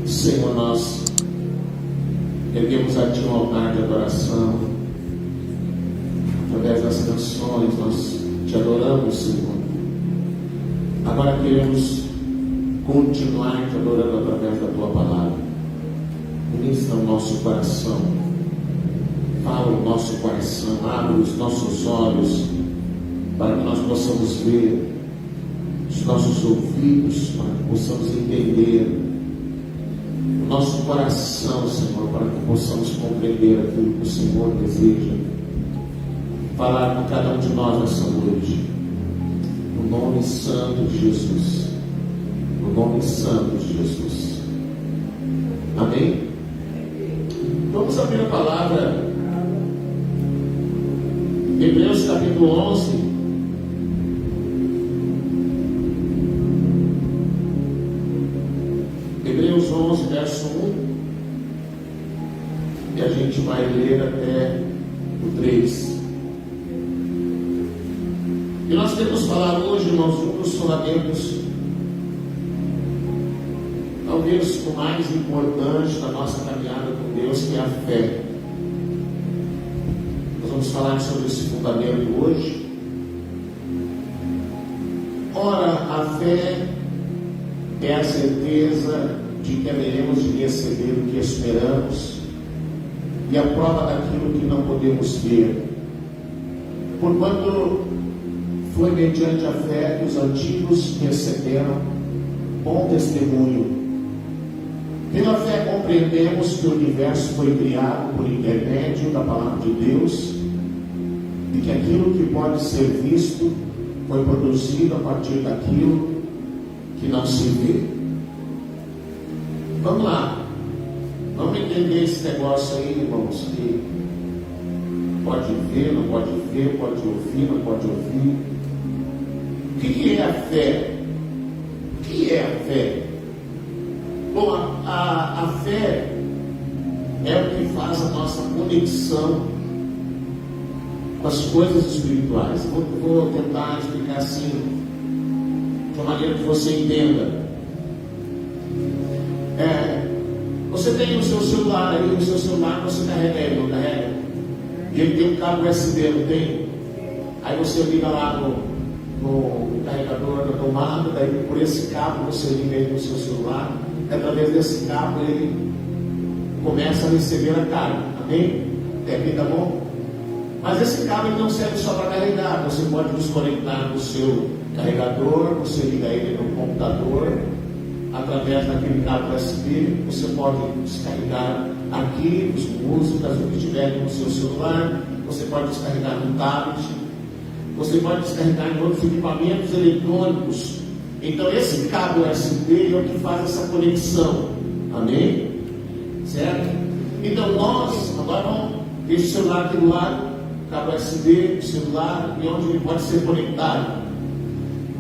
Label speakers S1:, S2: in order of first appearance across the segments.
S1: Senhor, nós erguemos a Ti um altar de adoração. Através das canções nós Te adoramos, Senhor. Agora queremos continuar Te adorando através da Tua palavra. Ministra o nosso coração, fala o nosso coração, abre os nossos olhos para que nós possamos ver, os nossos ouvidos para que possamos entender, o nosso coração, Senhor, para que possamos compreender aquilo que o Senhor deseja falar com cada um de nós nessa noite, no nome santo de Jesus, no nome santo de Jesus. Amém? Vamos abrir a palavra, Hebreus capítulo 11. Hebreus 11, verso 1. E a gente vai ler até o 3. E nós queremos falar hoje, irmãos, um dos fundamentos, talvez o mais importante da nossa caminhada com Deus, que é a fé. Nós vamos falar sobre esse fundamento hoje. Ora, a fé é a certeza de que haveremos de receber o que esperamos e a prova daquilo que não podemos ver. Porquanto foi mediante a fé que os antigos receberam bom testemunho. Pela fé compreendemos que o universo foi criado por intermédio da palavra de Deus e que aquilo que pode ser visto foi produzido a partir daquilo que não se vê. Vamos lá, vamos entender esse negócio aí, irmãos, que pode ver, não pode ver, pode ouvir, não pode ouvir. O que é a fé? O que é a fé? Bom, a fé é o que faz a nossa conexão com as coisas espirituais. Vou tentar explicar assim, de uma maneira que você entenda. Você tem o seu celular aí, o seu celular você carrega ele, não carrega? E ele tem um cabo USB, não tem? Aí você liga lá no carregador da tomada, daí por esse cabo você liga ele no seu celular, e através desse cabo ele começa a receber a carga, amém? Até aqui tá bom? Mas esse cabo ele não serve só para carregar, você pode desconectar do seu carregador, você liga ele no computador, através daquele cabo USB, você pode descarregar arquivos, músicas, o que tiver no seu celular, você pode descarregar no tablet, você pode descarregar em outros equipamentos eletrônicos. Então esse cabo USB é o que faz essa conexão, amém? Certo? Então nós, agora vamos, deixa o celular aqui do lado, cabo USB, o celular, e onde ele pode ser conectado.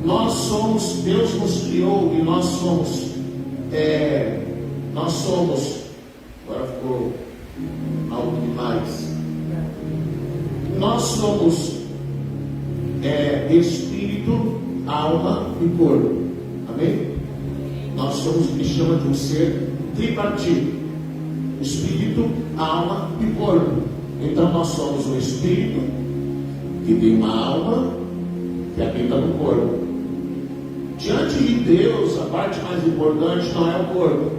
S1: Nós somos, Deus nos criou e nós somos, agora ficou algo demais. Nós somos espírito, alma e corpo, amém? Nós somos o que chama de um ser tripartite: espírito, alma e corpo. Então nós somos um espírito que tem uma alma que habita no corpo. Diante de Deus, a parte mais importante não é o corpo.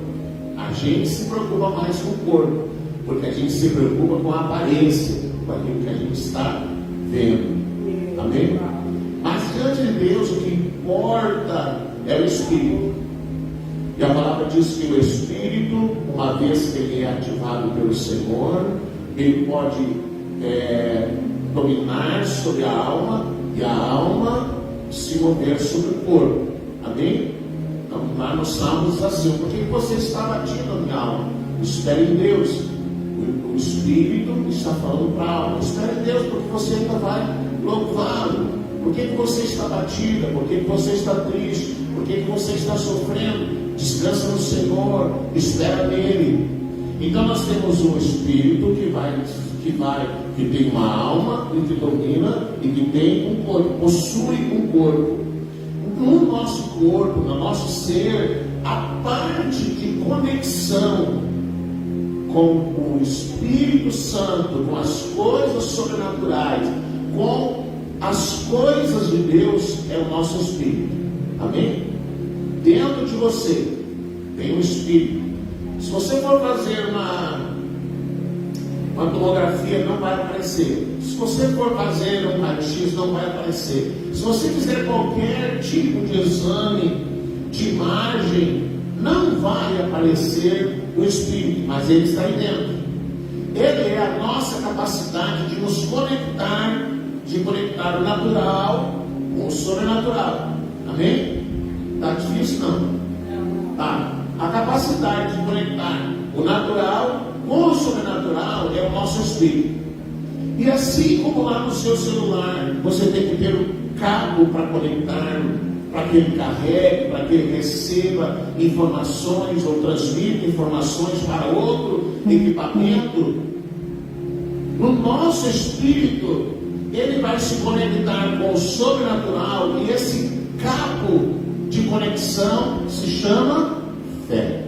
S1: A gente se preocupa mais com o corpo, porque a gente se preocupa com a aparência, com aquilo que a gente está vendo. Amém? Mas diante de Deus, o que importa é o Espírito. E a palavra diz que o Espírito, uma vez que ele é ativado pelo Senhor, ele pode dominar sobre a alma, e a alma se mover sobre o corpo. Amém? Então lá no Salmo diz assim: por que você está batido, minha alma? Espere em Deus. O Espírito está falando para a alma: espere em Deus, porque você ainda vai louvá-lo. Por que você está batida? Por que você está triste? Por que você está sofrendo? Descansa no Senhor, espera nele. Então nós temos um Espírito que tem uma alma e que domina e que tem um corpo, possui um corpo. No nosso corpo, no nosso ser, a parte que conexão com o Espírito Santo, com as coisas sobrenaturais, com as coisas de Deus, é o nosso espírito. Amém? Dentro de você tem um espírito. Se você for fazer uma tomografia, não vai aparecer. Se você for fazer um raio-x, não vai aparecer. Se você fizer qualquer tipo de exame, de imagem, não vai aparecer o espírito, mas ele está aí dentro. Ele é a nossa capacidade de nos conectar, de conectar o natural com o sobrenatural. Amém? Está difícil não? Tá. A capacidade de conectar o natural com o sobrenatural é o nosso espírito. E assim como lá no seu celular você tem que ter um cabo para conectar, para que ele carregue, para que ele receba informações ou transmita informações para outro equipamento, no nosso espírito ele vai se conectar com o sobrenatural, e esse cabo de conexão se chama fé.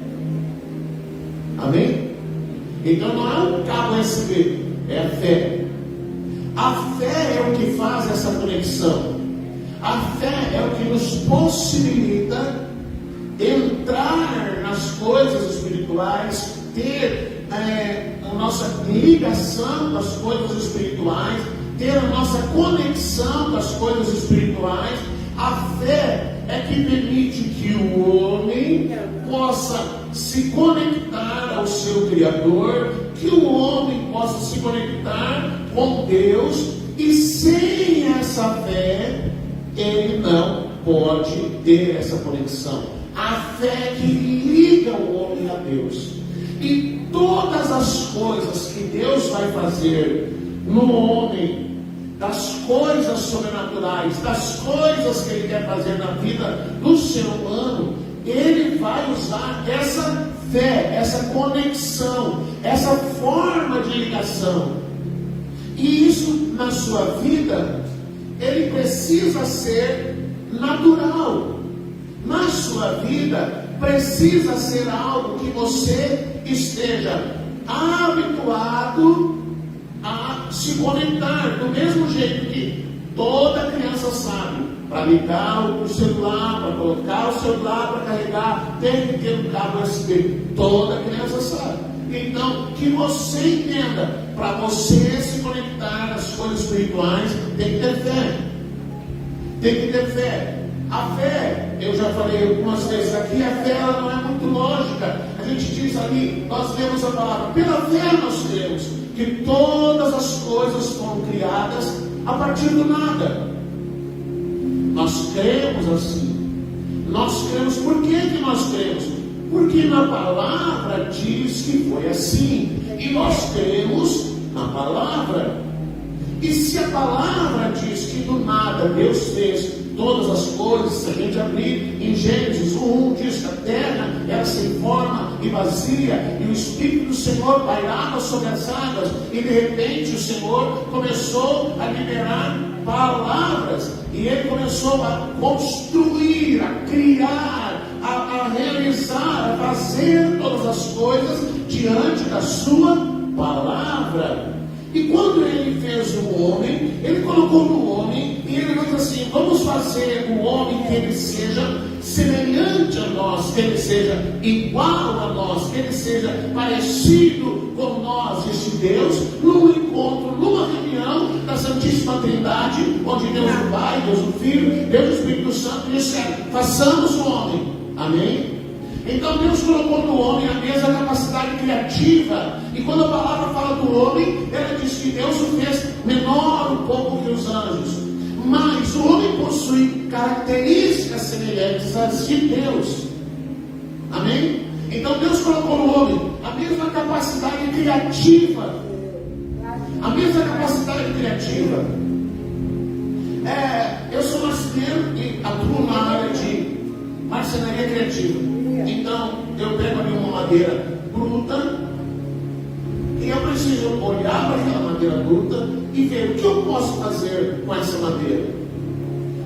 S1: Amém? Então não é um cabo USB, é a fé. A fé é o que faz essa conexão. A fé é o que nos possibilita entrar nas coisas espirituais, ter a nossa ligação com as coisas espirituais, ter a nossa conexão com as coisas espirituais. A fé é que permite que o homem possa se conectar ao seu Criador, que o homem possa se conectar com Deus, e sem essa fé ele não pode ter essa conexão. A fé que liga o homem a Deus. E todas as coisas que Deus vai fazer no homem, das coisas sobrenaturais, das coisas que Ele quer fazer na vida do ser humano, Ele vai usar essa fé, essa conexão, essa forma de ligação. E isso na sua vida, ele precisa ser natural. Na sua vida, precisa ser algo que você esteja habituado a se conectar. Do mesmo jeito que toda criança sabe, para ligar o celular, para colocar o celular, para carregar, tem que ter um cabo USB. Toda criança sabe. Então, que você entenda, para você se conectar às coisas espirituais, tem que ter fé. Tem que ter fé. A fé, eu já falei algumas vezes aqui, a fé ela não é muito lógica. A gente diz ali, nós lemos a palavra, pela fé nós cremos que todas as coisas foram criadas a partir do nada. Nós cremos assim. Nós cremos, por que nós cremos? Porque na palavra diz que foi assim. E nós cremos na palavra. E se a palavra diz que do nada Deus fez todas as coisas, se a gente abrir em Gênesis 1, diz que a terra era sem forma e vazia, e o Espírito do Senhor pairava sobre as águas, e de repente o Senhor começou a liberar palavras, e Ele começou a construir, a criar, a realizar, a fazer todas as coisas diante da sua palavra. E quando Ele fez o homem, Ele colocou no homem, e Ele diz assim, vamos fazer o homem que ele seja semelhante a nós, que ele seja igual a nós, que ele seja parecido com nós. Esse Deus, num encontro, numa reunião da Santíssima Trindade, onde Deus o Pai, Deus o Filho, Deus o Espírito Santo disseram, façamos o homem. Amém? Então Deus colocou no homem a mesma capacidade criativa. E quando a palavra fala do homem, ela diz que Deus o fez menor um pouco que os anjos. Mas o homem possui características semelhantes às de Deus. Amém? Então Deus colocou no homem a mesma capacidade criativa. A mesma capacidade criativa. Eu sou marceneiro e atuo na área de marcenaria criativa. Então, eu pego ali uma madeira bruta e eu preciso olhar para aquela madeira bruta e ver o que eu posso fazer com essa madeira.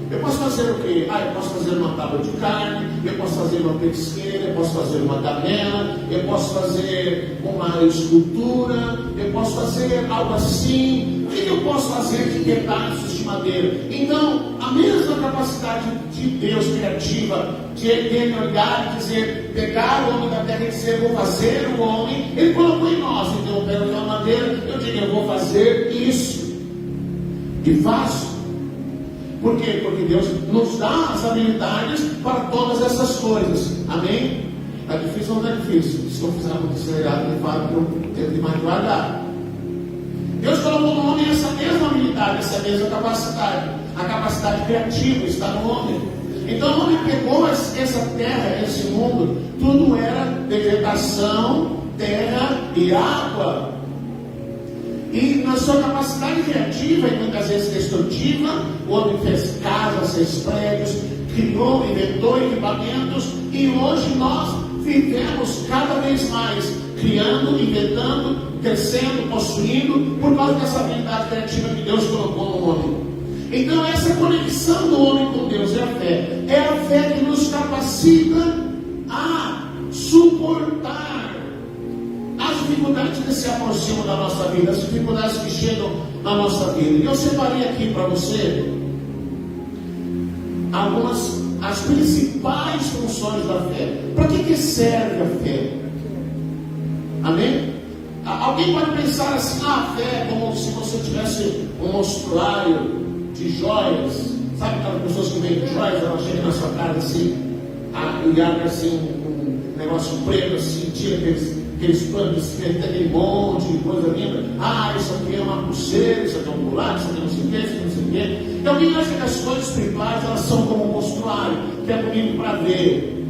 S1: Eu posso fazer o quê? Eu posso fazer uma tábua de carne, eu posso fazer uma pesqueira, eu posso fazer uma gamela, eu posso fazer uma escultura, eu posso fazer algo assim. O que eu posso fazer de pedaços de madeira? Então, a mesma capacidade de Deus criativa, de ele olhar e dizer, pegar o homem da terra e dizer, vou fazer o homem, ele colocou em nós. Então, eu pego aquela madeira, eu digo, eu vou fazer isso. E faço. Por quê? Porque Deus nos dá as habilidades para todas essas coisas. Amém? É difícil ou não é difícil? Se eu fizer muito acelerado, ele fala que eu tenho demais devagar. Deus colocou no homem essa mesma habilidade, essa mesma capacidade. A capacidade criativa está no homem. Então o homem pegou essa terra, esse mundo, tudo era vegetação, terra e água. E na sua capacidade criativa e muitas vezes destrutiva, o homem fez casas, fez prédios, criou, inventou equipamentos, e hoje nós vivemos cada vez mais criando, inventando, crescendo, possuindo, por causa dessa habilidade criativa que Deus colocou no homem. Então essa conexão do homem com Deus é a fé que nos capacita a suportar as dificuldades que se aproximam da nossa vida, as dificuldades que chegam na nossa vida. E eu separei aqui para você as principais funções da fé. Para que serve a fé? Amém? Alguém pode pensar assim, a fé é como se você tivesse um mostruário de joias. Sabe aquelas pessoas que vendem joias, ela chega na sua casa assim, e abre assim um negócio preto assim, tira aqueles panos, aquele monte de coisa linda. Isso aqui é uma pulseira, isso aqui é um colar, isso aqui não sei o que, isso aqui não sei o que. Então alguém acha que as coisas espirituais, elas são como um mostruário, que é bonito para ver,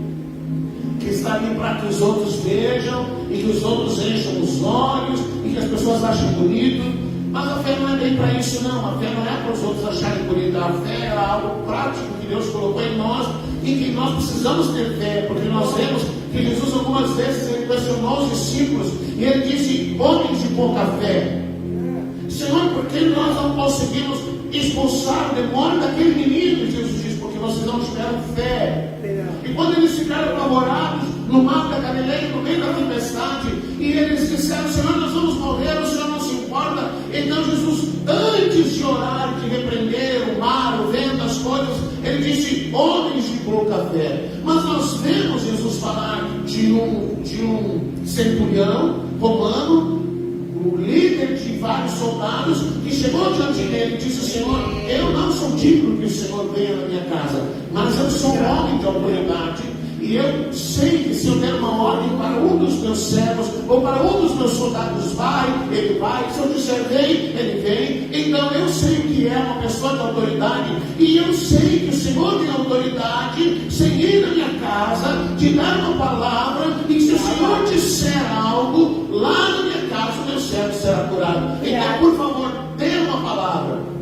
S1: que está ali para que os outros vejam, e que os outros encham os olhos, e que as pessoas achem bonito. Mas a fé não é bem para isso não. A fé não é para os outros acharem bonita. A fé é algo prático que Deus colocou em nós, e que nós precisamos ter fé, porque nós vemos que Jesus algumas vezes ele questionou os discípulos, e ele disse, homens de pouca fé, Senhor, por que nós não conseguimos expulsar o demônio daquele menino? Jesus disse, porque vocês não tiveram fé. E quando eles ficaram apavorados no mar da Galileia, no meio da tempestade, e eles disseram, Senhor, nós vamos morrer, o Senhor não se importa. Então Jesus, antes de orar, de repreender o mar, o vento, as coisas, ele disse, homens de pouca fé. Mas nós vemos Jesus falar de um centurião romano, o líder de vários soldados, que chegou diante dele e disse, Senhor, eu não sou digno que o Senhor venha na minha casa, mas eu sou um homem de autoridade, e eu sei que se eu der uma ordem para um dos meus servos, ou para um dos meus soldados, ele vai, se eu disser vem, ele vem. Então eu sei o que é uma pessoa de autoridade, e eu sei que o Senhor tem autoridade, sem ir na minha casa, de dar uma palavra, e se o Senhor disser algo, lá na minha casa o meu servo será curado. Então por favor, dê uma palavra.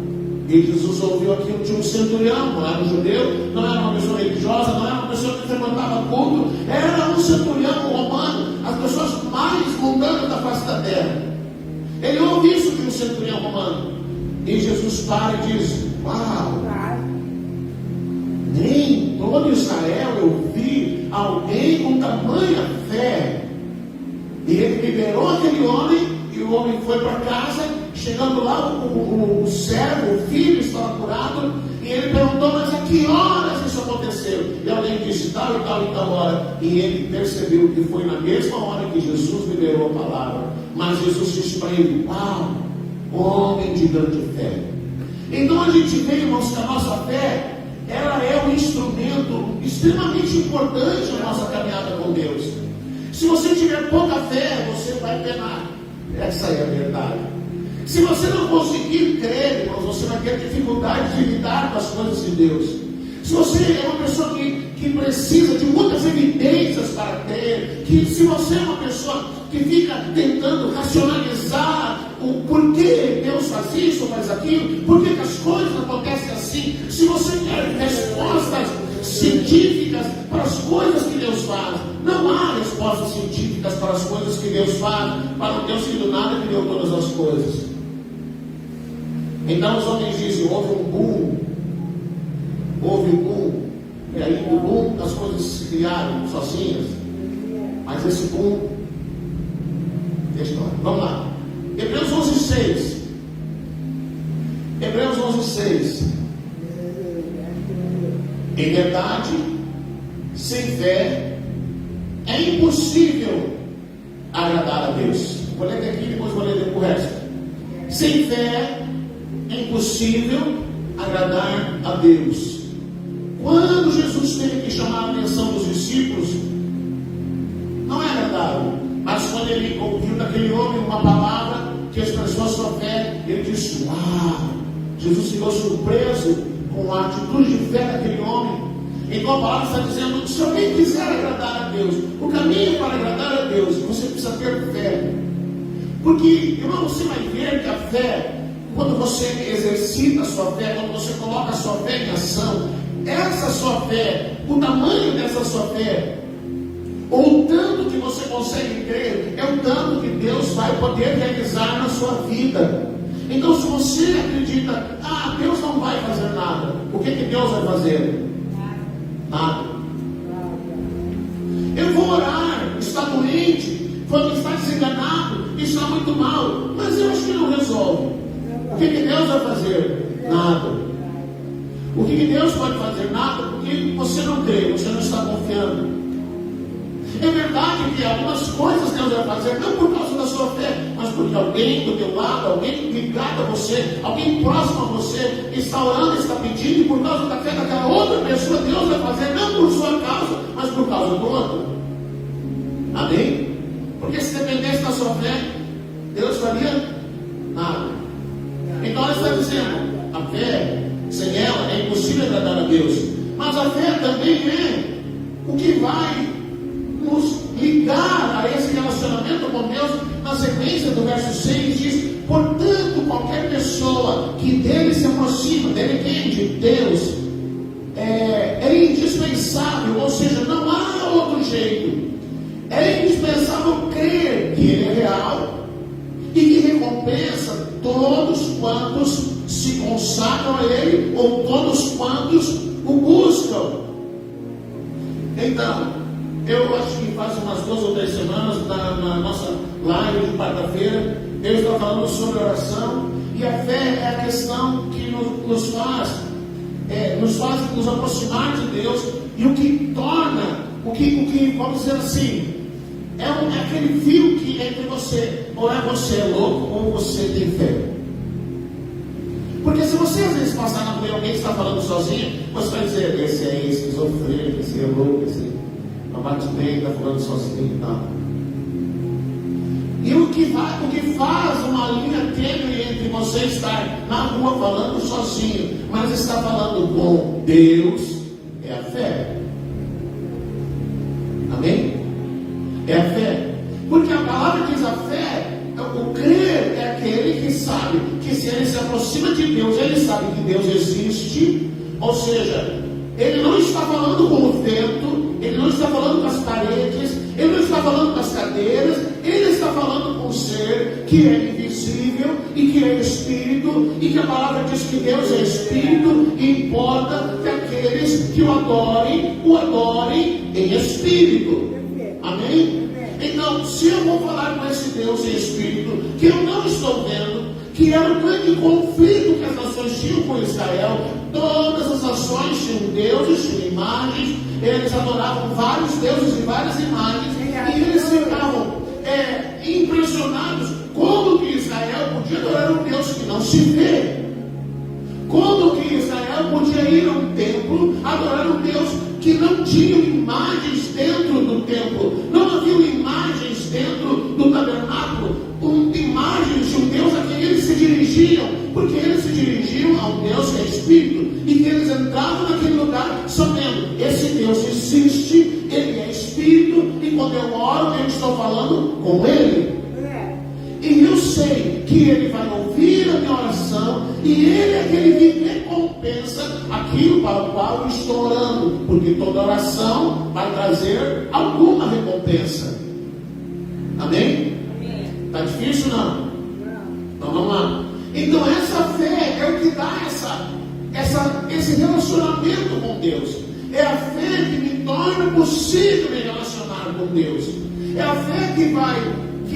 S1: E Jesus ouviu aquilo de um centurião, não era um judeu, não era uma pessoa religiosa, não era uma pessoa que frequentava culto, era um centurião romano, as pessoas mais mundanas da face da terra. Ele ouve isso de um centurião romano, e Jesus para e diz, uau, nem todo Israel eu vi alguém com tamanha fé. E ele liberou aquele homem, e o homem foi para casa. Chegando lá, o servo, o filho, estava curado, e ele perguntou, mas a que horas isso aconteceu? E alguém disse, tal e tal e tal hora. E ele percebeu que foi na mesma hora que Jesus liberou a palavra. Mas Jesus disse para ele, uau, homem de grande fé. Então a gente vê, irmãos, que a nossa fé, ela é um instrumento extremamente importante na nossa caminhada com Deus. Se você tiver pouca fé, você vai penar. Essa é a verdade. Se você não conseguir crer, irmãos, você vai ter dificuldade de lidar com as coisas de Deus. Se você é uma pessoa que precisa de muitas evidências para crer, que se você é uma pessoa que fica tentando racionalizar o porquê Deus faz isso ou faz aquilo, por que as coisas acontecem assim, se você quer respostas científicas para as coisas que Deus faz, não há respostas científicas para as coisas que Deus faz, para o Deus que do nada criou todas as coisas. Então os homens dizem, houve um boom houve um boom, e aí do boom as coisas se criaram sozinhas, mas esse boom é história. Vamos lá, Hebreus 11:6. Hebreus 11:6. Em verdade, sem fé é impossível agradar a Deus. Vou ler aqui e depois vou ler o resto. Sem fé é impossível agradar a Deus. Quando Jesus teve que chamar a atenção dos discípulos, não é agradável, mas quando ele ouviu daquele homem uma palavra que expressou a sua fé, ele disse: Jesus ficou surpreso com a atitude de fé daquele homem. Então a palavra está dizendo: se alguém quiser agradar a Deus, o caminho para agradar a Deus, você precisa ter fé. Porque, irmão, você vai ver que a fé, quando você exercita a sua fé, quando você coloca a sua fé em ação, essa sua fé, o tamanho dessa sua fé, ou o tanto que você consegue crer, é o tanto que Deus vai poder realizar na sua vida. Então, se você acredita, Deus não vai fazer nada, o que Deus vai fazer? Nada. Eu vou orar, está doente, está desenganado, está muito mal, mas eu acho que não resolve. O que Deus vai fazer? Nada. O que Deus pode fazer? Nada, porque você não crê, você não está confiando. É verdade que algumas coisas Deus vai fazer, não por causa da sua fé, mas porque alguém do teu lado, alguém ligado a você, alguém próximo a você, está orando, está pedindo, e por causa da fé daquela outra pessoa, Deus vai fazer, não por sua causa, mas por causa do outro. Amém? Porque se dependesse da sua fé, Deus faria nada. Então ela está dizendo, a fé, sem ela, é impossível agradar a Deus. Mas a fé também é o que vai nos ligar a esse relacionamento com Deus. Na sequência do verso 6 diz: portanto, qualquer pessoa que dele se aproxima, dele quem? De Deus, é indispensável, ou seja, não há outro jeito. É indispensável crer que Ele é real e que recompensa todos quantos se consagram a Ele, ou todos quantos o buscam. Então, eu acho que faz umas 2 ou 3 semanas, na nossa live de quarta-feira, eu estava falando sobre oração, e a fé é a questão que nos faz nos aproximar de Deus, e o que torna, vamos dizer assim, é aquele fio que entre você, ou você é louco, ou você tem fé. Porque se você às vezes passar na rua e alguém está falando sozinho, você vai dizer: esse é esquizofrênico, esse é louco, esse não bate bem, está falando sozinho e tal. E o que faz uma linha tênue entre você estar na rua falando sozinho, mas está falando com Deus, é a fé. Amém? É a fé. Porque a palavra diz: a fé, o crer é aquele que sabe que se ele se aproxima de Deus, ele sabe que Deus existe. Ou seja, ele não está falando com o vento, ele não está falando com as paredes, ele não está falando com as cadeiras, ele está falando com o ser que é invisível e que é espírito, e que a palavra diz que Deus é espírito, e importa que aqueles que o adorem em espírito. Amém? Então, se eu vou falar com esse Deus em espírito, que eu não estou vendo, que era o grande conflito que as nações tinham com Israel, todas as nações tinham deuses, tinham imagens, eles adoravam vários deuses e várias imagens, e eles ficavam impressionados como que Israel podia adorar um Deus que não se vê, como que Israel podia ir a um templo, adorar um Deus que não tinha imagens dentro do templo, não havia imagens dentro do tabernáculo, imagens de um Deus a quem eles se dirigiam, porque eles se dirigiam a um Deus que é espírito, e que eles entravam naquele lugar sabendo: esse Deus existe, ele é espírito, e quando eu oro, eu estou falando com ele. E eu sei que ele vai ouvir a minha oração, e ele é aquele que recompensa aquilo para o qual eu estou orando, porque toda oração vai trazer alguma recompensa. Amém? Está difícil não? Então vamos lá. Então essa fé é o que dá essa esse relacionamento com Deus. É a fé que me torna possível me relacionar com Deus. É a fé que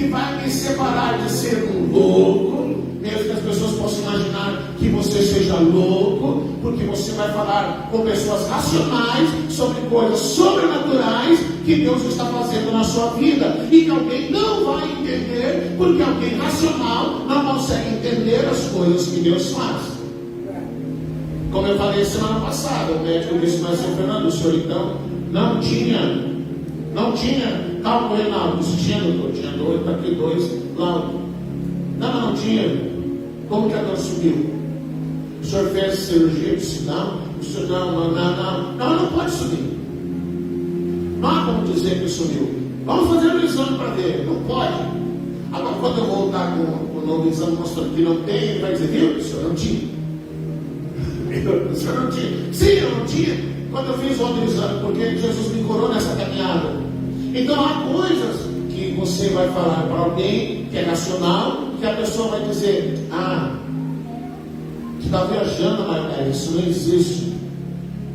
S1: vai me separar de ser um louco, mesmo que as pessoas possam imaginar que você seja louco, porque você vai falar com pessoas racionais sobre coisas sobrenaturais que Deus está fazendo na sua vida, e que alguém não vai entender, porque alguém racional não consegue entender as coisas que Deus faz. Como eu falei semana passada, o médico disse, mas seu Fernando, o senhor então não tinha cálculo renal. Disse, tinha, doutor, tinha 2, está aqui 2, lá. Não tinha. Como que a dor subiu? O senhor fez cirurgia? Disse, não. O senhor, não pode subir. Não há como dizer que subiu. Vamos fazer um exame para ver. Não pode. Agora, quando eu voltar com o novo exame mostrando que não tem, ele vai dizer, viu? O senhor não tinha. O senhor não tinha. Sim, eu não tinha. Quando eu fiz outro exame, porque Jesus me curou nessa caminhada. Então há coisas que você vai falar para alguém que é racional, que a pessoa vai dizer, que está viajando, mas isso não existe.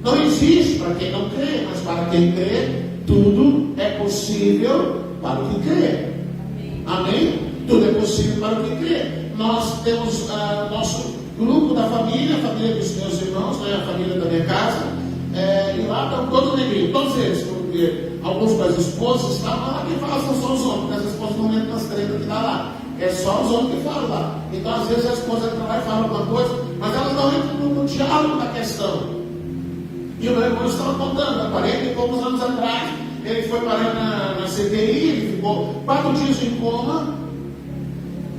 S1: Não existe para quem não crê, mas para quem crê, tudo é possível para o que crê. Amém? Tudo é possível para o que crê. Nós temos nosso grupo da família, a família dos meus irmãos, né, a família da minha casa, e lá estão todos negrinhos, todos eles, porque alguns das esposas estavam lá, quem fala são só os homens, porque as esposas não entram nas tretas que está lá, é só os homens que falam lá. Então às vezes a esposa entra lá e fala alguma coisa, mas elas não entram no diálogo da questão. E o meu irmão estava contando, há 40 e poucos anos atrás, ele foi parar na CTI, ele ficou 4 dias em coma,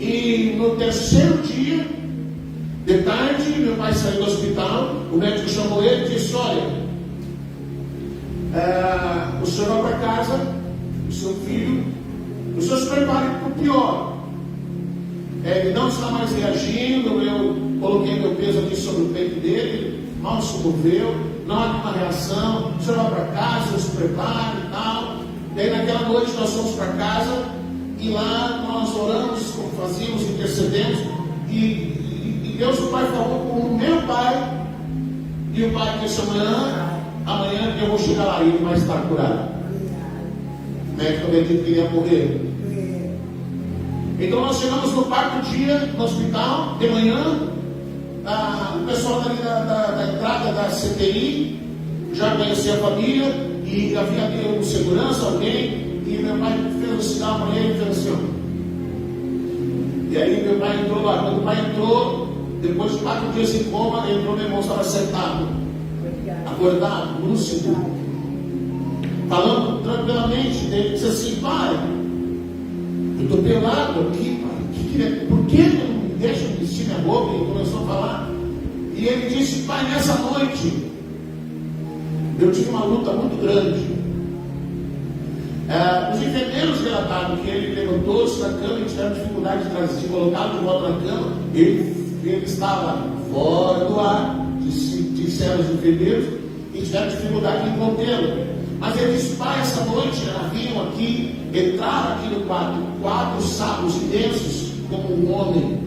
S1: e no terceiro dia de tarde, meu pai saiu do hospital, o médico chamou ele e disse, olha, o senhor vai para casa, o seu filho, o senhor se prepare para o pior. Ele não está mais reagindo, eu coloquei meu peso aqui sobre o peito dele, mal se moveu, não há nenhuma reação, o senhor vai para casa, o senhor se prepare e tal. Daí naquela noite nós fomos para casa, e lá nós oramos, como fazíamos, intercedemos, e Deus, o Pai, falou com o meu pai, e o pai disse, amanhã eu vou chegar lá e ele vai estar curado. O médico também disse que ele ia morrer. Então nós chegamos no 4º dia no hospital, de manhã, o pessoal ali da entrada da CTI já conhecia a família, e havia um segurança, alguém, e meu pai fez um sinal para ele e fez assim, e aí meu pai entrou lá. Quando o pai entrou, depois de 4 dias em coma, ele entrou, meu irmão estava sentado, acordado, lúcido, falando tranquilamente. Ele disse assim, pai, eu estou pelado aqui, pai, por que não me deixa vestir minha roupa? Ele começou a falar, e ele disse, pai, nessa noite, eu tive uma luta muito grande. Os enfermeiros relataram que ele levantou-se da cama e tiveram dificuldade de colocá-lo de volta na cama. Ele estava fora do ar, disseram os enfermeiros, e tiveram dificuldade em contê-lo. Mas ele disse, pai, essa noite haviam aqui, entraram aqui no quarto, 4 sapos imensos como um homem,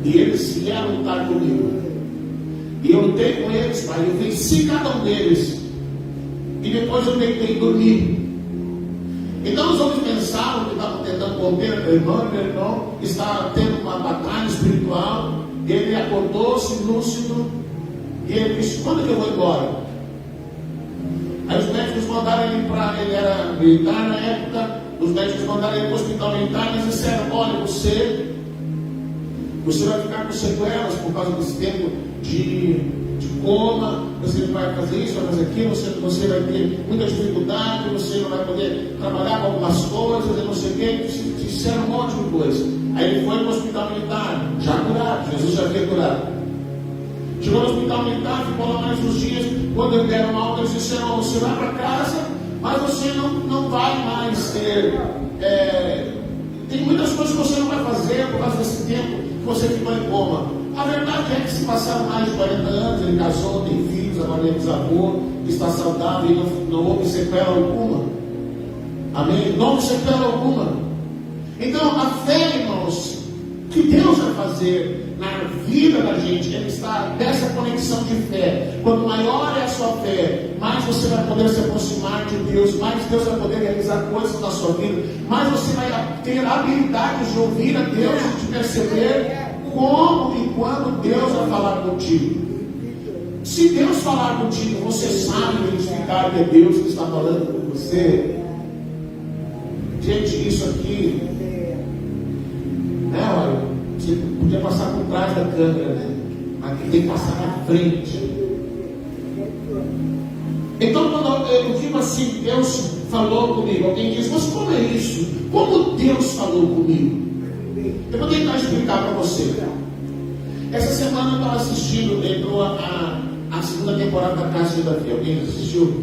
S1: e eles vieram lutar comigo. E eu lutei com eles, pai, eu venci cada um deles, e depois eu deitei e dormi. Então os homens pensavam que estavam tentando conter meu irmão estava tendo uma batalha espiritual. Ele acordou-se lúcido, e ele disse, quando que eu vou embora? Aí os médicos mandaram ele para, ele era militar na época, os médicos mandaram ele para o hospital militar, mas disseram, olha, você vai ficar com sequelas por causa desse tempo de coma, você vai fazer isso, vai fazer aquilo, você vai ter muita dificuldade, você não vai poder trabalhar com algumas coisas, e não sei o que, disseram um monte de coisa. Aí ele foi para o hospital militar, já curado, Jesus já havia curado. Chegou no hospital militar, ficou lá mais uns dias. Quando ele deram alta, eles disseram, você vai para casa, mas você não vai mais ter, tem muitas coisas que você não vai fazer por causa desse tempo que você ficou em coma. A verdade é que se passaram mais de 40 anos, ele casou, tem filhos, agora ele é bisavô, está saudável e não houve sequela alguma. Amém? Não houve sequela alguma. Então a fé, irmãos, que Deus vai fazer fazer na vida da gente, Ele está dessa conexão de fé. Quanto maior é a sua fé, mais você vai poder se aproximar de Deus, mais Deus vai poder realizar coisas na sua vida, mais você vai ter a habilidade de ouvir a Deus e de perceber como e quando Deus vai falar contigo. Se Deus falar contigo, você sabe identificar que é Deus que está falando com você. Gente, isso aqui, né, olha, você podia passar por trás da câmera, né? Aqui tem que passar na frente. Então, quando eu digo assim, Deus falou comigo, alguém diz, mas como é isso? Como Deus falou comigo? Eu vou tentar explicar para você. Essa semana eu estava assistindo, entrou a segunda temporada da Casa de Davi. Alguém assistiu?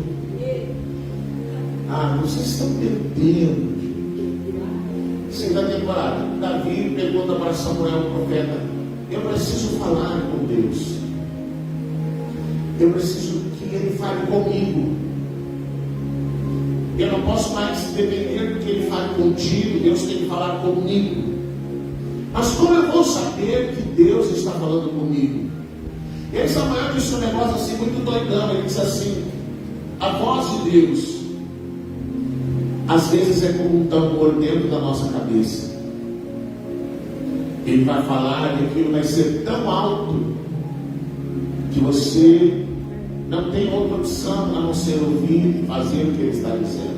S1: Vocês estão perdendo. Segunda temporada. Davi pergunta para Samuel, o profeta: eu preciso falar com Deus. Eu preciso que Ele fale comigo. Eu não posso mais depender do que Ele fale contigo. Deus tem que falar comigo. Mas como eu vou saber que Deus está falando comigo? E aí Samuel disse um negócio assim muito doidão. Ele disse assim: a voz de Deus às vezes é como um tambor dentro da nossa cabeça. Ele vai falar e aquilo vai ser tão alto que você não tem outra opção a não ser ouvir e fazer o que Ele está dizendo.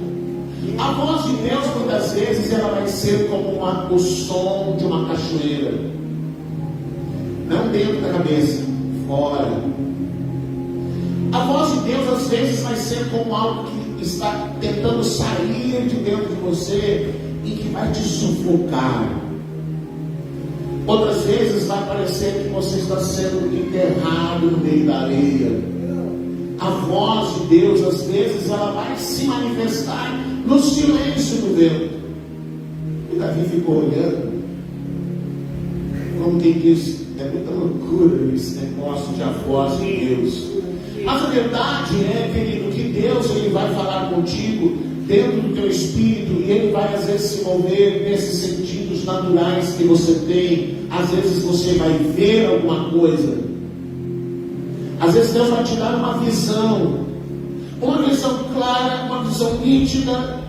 S1: A voz de Deus muitas vezes ela vai ser como o som de uma cachoeira, não dentro da cabeça, fora. A voz de Deus às vezes vai ser como algo que está tentando sair de dentro de você e que vai te sufocar. Outras vezes vai parecer que você está sendo enterrado no meio da areia. A voz de Deus às vezes ela vai se manifestar no silêncio do vento. E Davi ficou olhando, como quem diz, é muita loucura esse negócio de a voz de Deus. Mas a verdade é, querido, que Deus Ele vai falar contigo dentro do teu espírito e Ele vai às vezes se mover nesses sentidos naturais que você tem. Às vezes você vai ver alguma coisa. Às vezes Deus vai te dar uma visão clara, uma visão nítida.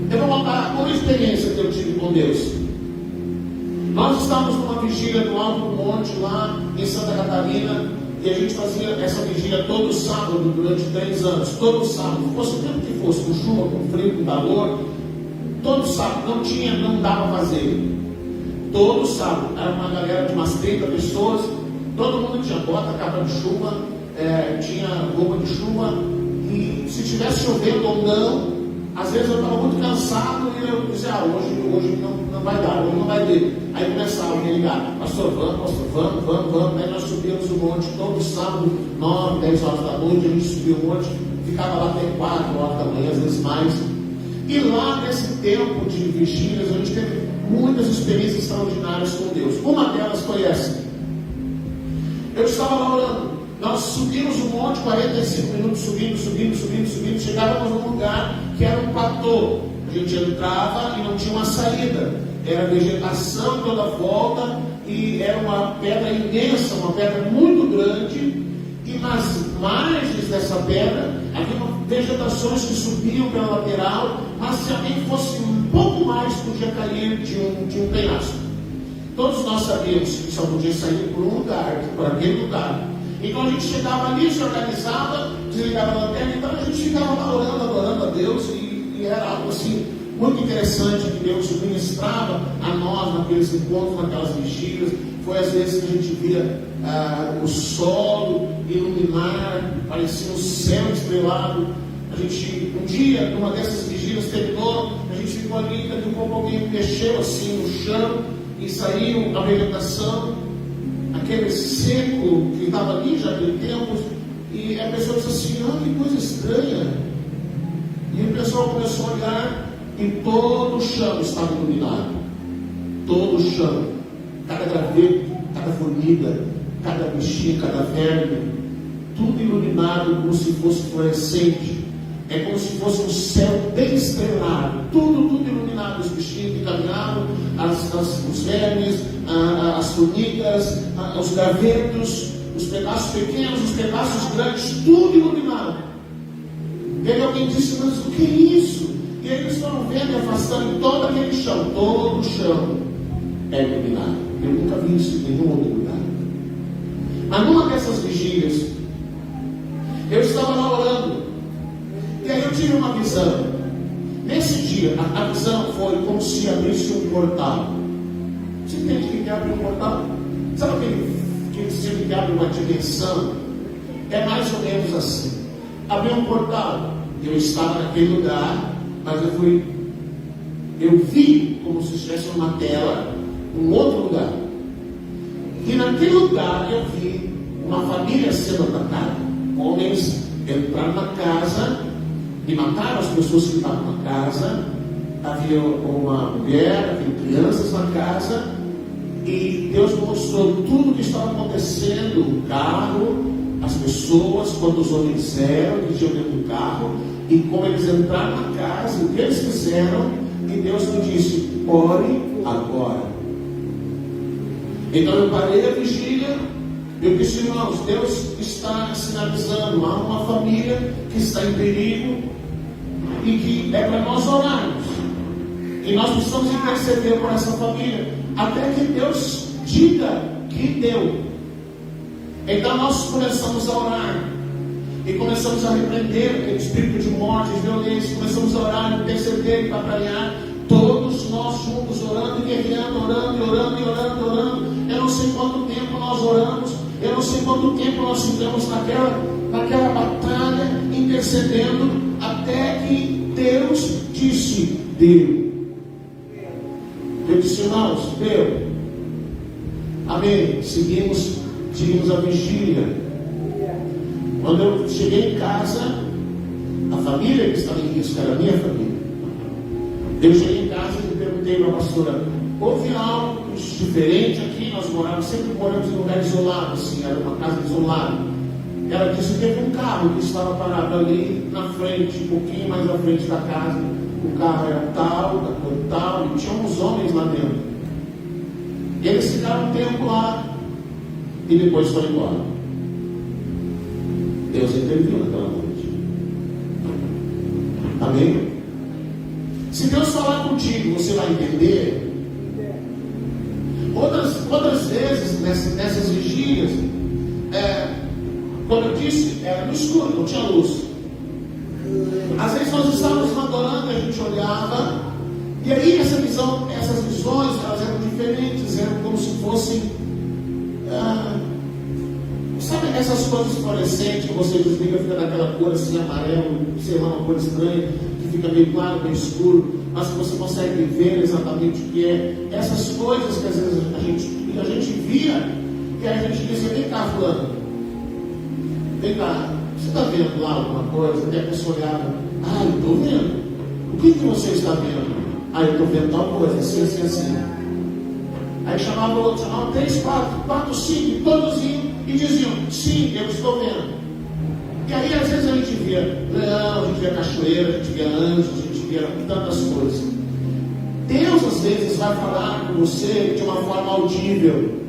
S1: Eu vou contar uma experiência que eu tive com Deus. Nós estávamos numa vigília no alto do monte lá em Santa Catarina. E a gente fazia essa vigília todo sábado durante 3 anos. Todo sábado, fosse o tempo que fosse, com chuva, com frio, com calor. Todo sábado, não dava para fazer. Todo sábado, era uma galera de umas 30 pessoas. Todo mundo tinha bota, capa de chuva, tinha roupa de chuva. E se estivesse chovendo ou não, às vezes eu estava muito cansado e eu dizia, hoje não vai dar, hoje não vai ter. Aí começava a me ligar, pastor, vamos. Aí nós subíamos o monte todo sábado, 9, 10 horas da noite, a gente subia o monte, ficava lá até 4 horas da manhã, às vezes mais. E lá nesse tempo de vigílias, a gente teve muitas experiências extraordinárias com Deus. Uma delas foi essa. Eu estava lá orando. Nós subimos o monte, 45 minutos subindo, chegávamos num lugar que era um platô. A gente entrava e não tinha uma saída. Era vegetação toda a volta e era uma pedra imensa, uma pedra muito grande. E nas margens dessa pedra havia vegetações que subiam pela lateral, mas se alguém fosse um pouco mais podia cair de um penhasco. Todos nós sabíamos que só podia sair por um lugar, por aquele lugar. Então a gente chegava ali, se organizava, desligava a lanterna, então a gente ficava lá orando, adorando a Deus, e era algo assim muito interessante que Deus ministrava a nós naqueles encontros, naquelas vigílias. Foi às vezes que a gente via o sol iluminar, parecia um céu estrelado. A gente, um dia, numa dessas vigílias terminou, a gente ficou ali, daqui a pouco alguém mexeu assim no chão e saiu a vegetação, aquele seco que estava ali já há tempos, e a pessoa disse assim, que coisa estranha. E o pessoal começou a olhar e todo o chão estava iluminado. Todo o chão, cada graveto, cada formiga, cada bichinho, cada verme, tudo iluminado como se fosse fluorescente. É como se fosse um céu bem estrelado, tudo iluminado. Os bichinhos que caminhavam, os vermes, as formigas, os gravetos, os pedaços pequenos, os pedaços grandes, tudo iluminado. E aí alguém disse, mas o que é isso? E aí eles foram vendo e afastando todo aquele chão, todo o chão é iluminado. Eu nunca vi isso em nenhum outro lugar. Mas numa dessas vigílias, eu estava lá orando, e aí eu tive uma visão. Nesse dia, a visão foi como se abrisse um portal. Você entende que abre um portal? Sabe aquele sentido que abre uma dimensão? É mais ou menos assim. Abriu um portal, eu estava naquele lugar, mas eu vi como se estivesse numa tela, um outro lugar. E naquele lugar eu vi uma família sendo atacada. Homens entraram na casa e mataram as pessoas que estavam na casa. Havia uma mulher, havia crianças na casa. E Deus mostrou tudo o que estava acontecendo: o carro, as pessoas, quando os homens eram, que tinham dentro do carro, e como eles entraram na casa, o que eles fizeram. E Deus me disse: ore agora. Então eu parei a vigília. Eu disse: irmãos, Deus está sinalizando, há uma família que está em perigo e que é para nós orarmos. E nós precisamos interceder por essa família até que Deus diga que deu. Então nós começamos a orar e começamos a repreender aquele espírito de morte, de violência. Começamos a orar, interceder e batalhar, todos nós juntos, orando e guerreando, orando. Eu não sei quanto tempo nós oramos, eu não sei quanto tempo nós ficamos naquela batalha, intercedendo, até que Deus disse: deu. Eu disse: irmãos, deu. Amém. Seguimos a vigília. Quando eu cheguei em casa, a família que estava em risco era a minha família. Eu cheguei em casa e perguntei para a pastora: houve algo diferente aqui? Nós sempre moramos em um lugar isolado, assim, era uma casa isolada. Ela disse que teve um carro que estava parado ali na frente, um pouquinho mais à frente da casa. O carro era tal, da cor tal, e tinha uns homens lá dentro. E eles ficaram um tempo lá e depois foram embora. Deus interviu naquela noite. Amém? Se Deus falar contigo, você vai entender. Outras vezes, nessas vigílias, como eu disse, era no escuro, não tinha luz. Às vezes nós estávamos adorando e a gente olhava, e aí essas visões, elas eram diferentes, eram como se fossem, sabe essas coisas fluorescentes que você desliga, fica daquela cor assim, amarelo, sei lá, uma cor estranha, que fica meio claro, meio escuro, mas que você consegue ver exatamente o que é. Essas coisas que às vezes a gente via, e aí a gente dizia: vem cá, fulano, vem cá, você está vendo lá alguma coisa? E a pessoa olhava: eu estou vendo. O que você está vendo? Eu estou vendo tal coisa, assim. Aí chamava outro, chamava 3, 4, 5, todos iam e diziam: sim, eu estou vendo. E aí às vezes a gente via leão, a gente via cachoeira, a gente via anjos, a gente via tantas coisas. Deus às vezes vai falar com você de uma forma audível.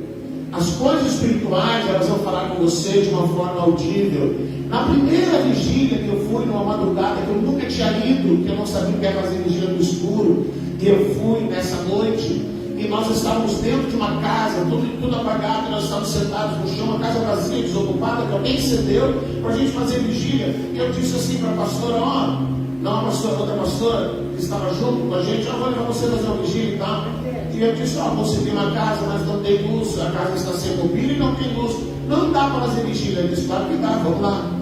S1: As coisas espirituais, elas vão falar com você de uma forma audível. Na primeira vigília que eu fui, numa madrugada, que eu nunca tinha ido, que eu não sabia o que era fazer vigília no escuro, e eu fui nessa noite, e nós estávamos dentro de uma casa, tudo apagado, e nós estávamos sentados no chão, uma casa vazia, desocupada, que alguém cedeu para a gente fazer vigília. E eu disse assim para a pastora: não a pastora, outra pastora, que estava junto com a gente: vou levar você fazer uma vigília e tal. E eu disse: você tem uma casa, mas não tem luz, a casa está sem mobília e não tem luz, não dá para fazer vigília. Ele disse: claro que dá, vamos lá.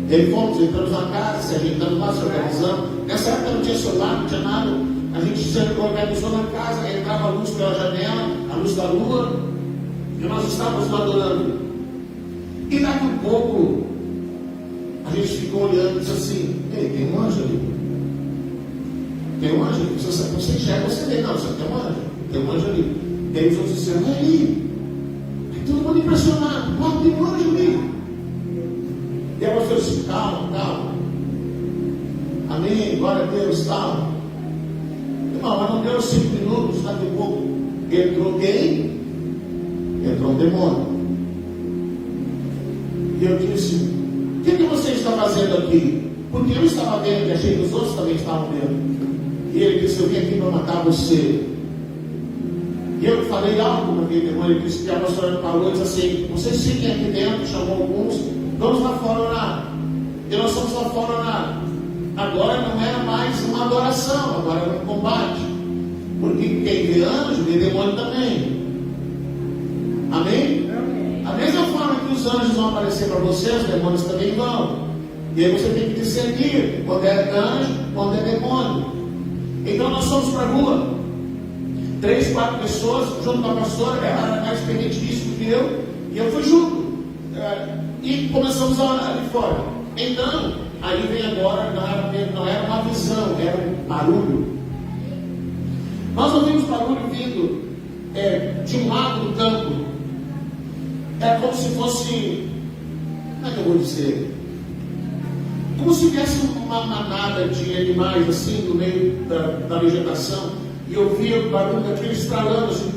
S1: E aí fomos, entramos na casa, se ajeitando lá, se organizando. Nessa época não tinha celular, não tinha nada. A gente se organizou na casa, entrava a luz pela janela, a luz da lua, e nós estávamos lá adorando. E daqui a pouco, a gente ficou olhando e disse assim: ei, tem um anjo ali. Tem um anjo ali. Você enxerga, você vê. Não, você tem um anjo. Tem um anjo ali. E aí os outros disseram: é ali. Aí todo mundo impressionado: tem um anjo ali. E aí você disse: calma. Amém, glória a Deus, calma. Irmão, mas não primeiros 5 minutos, daqui a pouco, entrou quem? Entrou um demônio. E eu disse: o que você está fazendo aqui? Porque eu estava vendo e achei que os outros também estavam vendo. E ele disse: eu vim aqui para matar você. E eu falei algo para aquele demônio. Ele disse que a pastora falou, disse assim: vocês fiquem aqui dentro, chamou alguns, vamos lá fora orar. E nós fomos lá fora orar. Agora não era mais uma adoração, agora era um combate. Porque quem vê anjo, vê demônio também. Amém? A mesma forma que os anjos vão aparecer para você, os demônios também vão. E aí você tem que discernir quando é anjo, quando é demônio. Então nós fomos para a rua. 3, 4 pessoas, junto com a pastora, ela era mais experiente disso do que eu, e eu fui junto. E começamos a orar ali fora. Então, aí vem agora, não era uma visão, era um barulho. Nós ouvimos barulho vindo de um lado do campo. Era como se fosse, como é que eu vou dizer? Como se tivesse uma manada de animais assim no meio da vegetação. E eu via o barulho daquele estralando assim,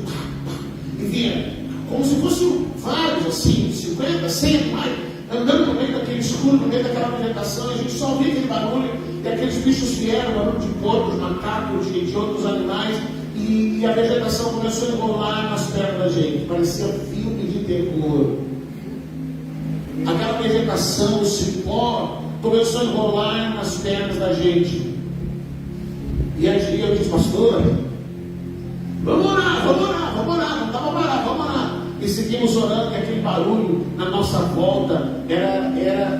S1: e vinha como se fossem vários assim, 50, 100 animais, andando no meio daquele escuro, no meio daquela vegetação. E a gente só ouvia aquele barulho, e aqueles bichos vieram, barulho de porcos, macacos, de outros animais, e a vegetação começou a enrolar nas pernas da gente, parecia um filme de terror. Aquela vegetação, o cipó, começou a enrolar nas pernas da gente. E aí eu disse: pastor, vamos orar, não dá para parar, vamos orar. E seguimos orando, e aquele barulho na nossa volta era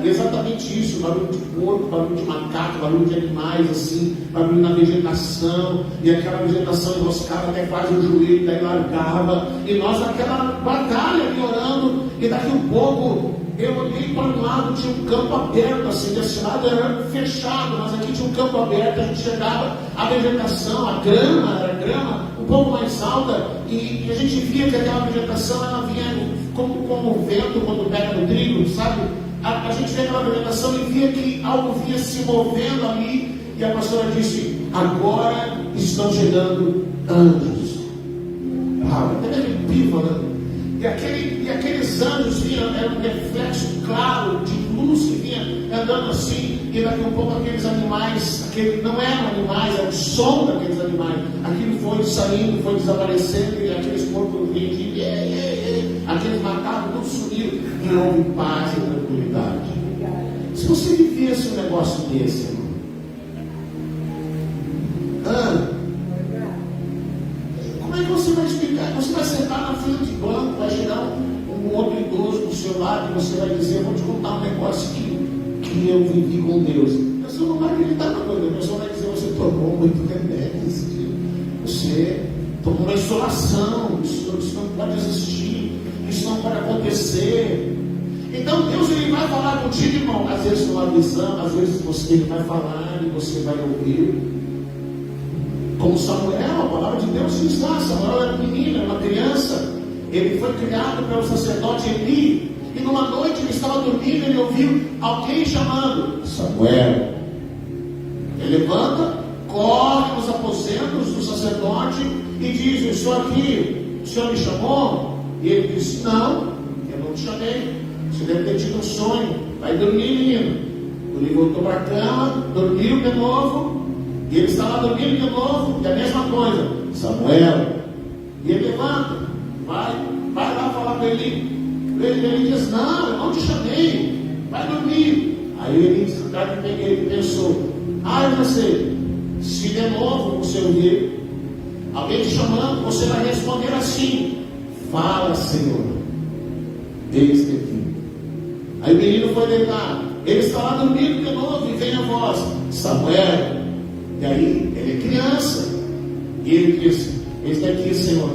S1: exatamente isso: barulho de porco, barulho de macaco, barulho de animais, assim, barulho na vegetação, e aquela vegetação enroscava até quase o joelho, daí largava, e nós naquela batalha ali orando, e daqui um pouco eu olhei para um lado, tinha um campo aberto, assim, desse lado era fechado, mas aqui tinha um campo aberto. A gente chegava, a vegetação, a grama, era grama um pouco mais alta, e a gente via que aquela vegetação, ela vinha como o vento quando pega no trigo, sabe? A gente via aquela vegetação e via que algo vinha se movendo ali, e a pastora disse: agora estão chegando anjos. Até aquele pivo, né? E aqueles anjos vinham, era um reflexo claro de luz que vinha andando assim, e daqui a pouco aqueles animais, não eram animais, era o som daqueles animais, aquilo foi saindo, foi desaparecendo, e aqueles corpos vinham de aqueles macacos todos sumiram, e houve paz e tranquilidade. Se você vivesse um negócio desse, irmão, como é que você vai explicar? Você vai sentar na fila de banco, vai chegar um outro idoso do seu lado e você vai dizer: eu vou te contar um negócio que eu vivi com Deus. A pessoa não vai acreditar na coisa, a pessoa vai dizer: você tomou muito remédio esse dia, você tomou uma insolação, isso não pode existir, isso não pode acontecer. Então Deus, ele vai falar contigo, irmão, às vezes numa visão, às vezes ele vai falar e você vai ouvir. Como Samuel, a palavra de Deus diz lá: Samuel era um menino, era uma criança, ele foi criado pelo sacerdote Eli, e numa noite ele estava dormindo, ele ouviu alguém chamando: Samuel. Ele levanta, corre nos aposentos do sacerdote e diz: eu estou aqui, o senhor me chamou? E ele disse: não, eu não te chamei, você deve ter tido um sonho, vai dormir, menino. Ele voltou para a cama, dormiu de novo. E ele estava dormindo de novo, e a mesma coisa: Samuel. E ele levanta, vai lá falar com ele. Ele diz: não, eu não te chamei, vai dormir. Aí ele pensou: eu já sei, se de novo você ouvir alguém te chamando, você vai responder assim: fala, Senhor, eis-me aqui. Aí o menino foi deitar, ele está lá dormindo de novo, e vem a voz: Samuel. E aí, ele é criança, e ele diz: eis daqui, Senhor,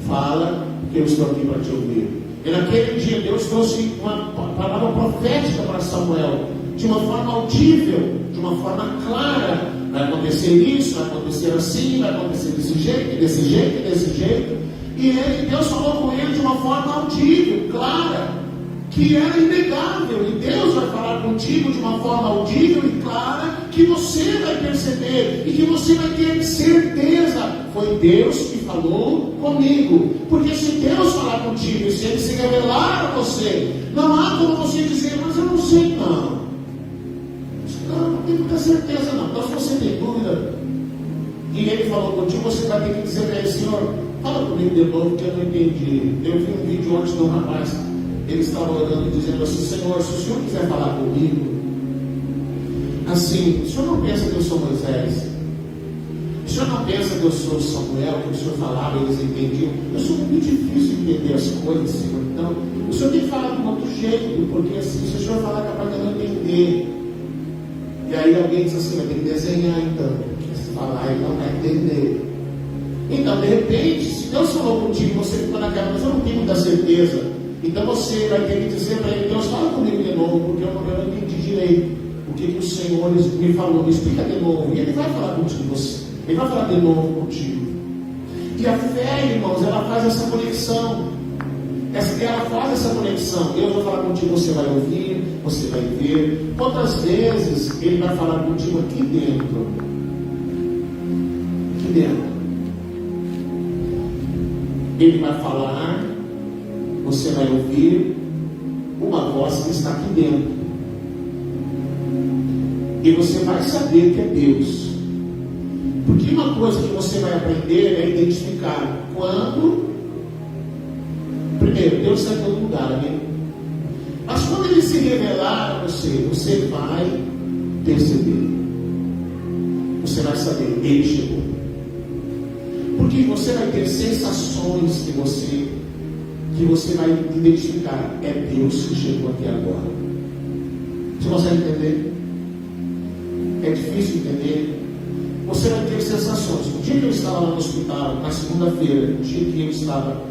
S1: fala, que eu estou aqui para te ouvir. E naquele dia, Deus trouxe uma palavra profética para Samuel, de uma forma audível, de uma forma clara: vai acontecer isso, vai acontecer assim, vai acontecer desse jeito, desse jeito, desse jeito. E Deus falou com ele de uma forma audível, clara, que era inegável. E Deus vai falar contigo de uma forma audível e clara, que você vai perceber e que você vai ter certeza Olha, foi Deus que falou comigo. Porque se Deus falar contigo, se Ele se revelar a você, não há como você dizer, mas eu não sei não. Não tenho muita certeza não. Então se você tem dúvida, e Ele falou contigo, você vai ter que dizer para Ele, Senhor, fala comigo de novo que eu não entendi. Eu vi um vídeo ontem de um rapaz, ele estava orando dizendo assim, Senhor, se o Senhor quiser falar comigo, assim, o Senhor não pensa que eu sou Moisés? O Senhor não pensa que eu sou Samuel, que o Senhor falava e eles entendiam? Eu sou muito difícil de entender as coisas, Senhor. Então, o Senhor tem que falar de um outro jeito, porque assim, se o Senhor falar, é capaz de eu não entender. E aí alguém diz assim, vai ter que desenhar então, porque se falar ele não vai entender. Então, de repente, se Deus falou contigo, você ficou naquela, mas eu não tenho muita certeza. Então você vai ter que dizer para ele, Deus, fala comigo de novo, porque eu não entendi direito o que o Senhor me falou, me explica de novo. E Ele vai falar contigo, Ele vai falar de novo contigo. E a fé, irmãos, ela faz essa conexão. Ela faz essa conexão. Deus vai falar contigo, você vai ouvir, você vai ver. Quantas vezes Ele vai falar contigo aqui dentro? Aqui dentro. Ele vai falar, você vai ouvir uma voz que está aqui dentro. E você vai saber que é Deus. Porque uma coisa que você vai aprender é identificar quando. Primeiro, Deus está em todo lugar, amém? Mas quando Ele se revelar a você, você vai perceber. Você vai saber, Ele chegou. Porque você vai ter sensações que você vai identificar. É Deus que chegou aqui agora. Você consegue entender? É difícil entender. Você vai ter sensações. O dia que eu estava lá no hospital, na segunda-feira, o dia que eu estava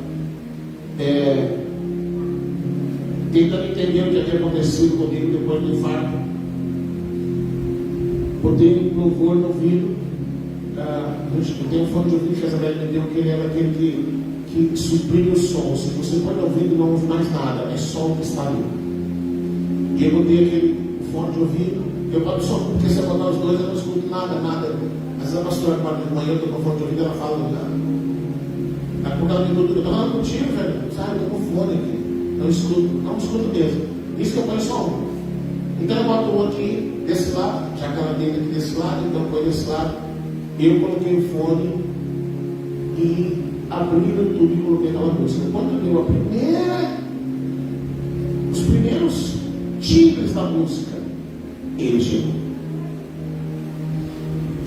S1: tentando entender o que havia acontecido comigo depois do infarto, botei louvor no ouvido. Eu tenho um fone de ouvido que a Isabel me deu, que ele era aquele que suprime o som. Se você põe no ouvido, não ouve mais nada, é só o que está ali. E eu botei aquele fone de ouvido, eu boto só, porque se eu botar os dois, eu não escuto nada. Mas a pastora, de manhã, eu estou com o fone de ouvido, ela fala, quando ela me pergunta, eu estou falando contigo, velho, sabe, eu estou com fone aqui, não escuto mesmo. Isso que eu ponho só um. Então eu boto um aqui, desse lado, já que ela deita aqui desse lado, então eu ponho desse lado. Eu coloquei o fone e abri no YouTube e coloquei aquela música. Quando deu os primeiros timbres da música, ele chegou.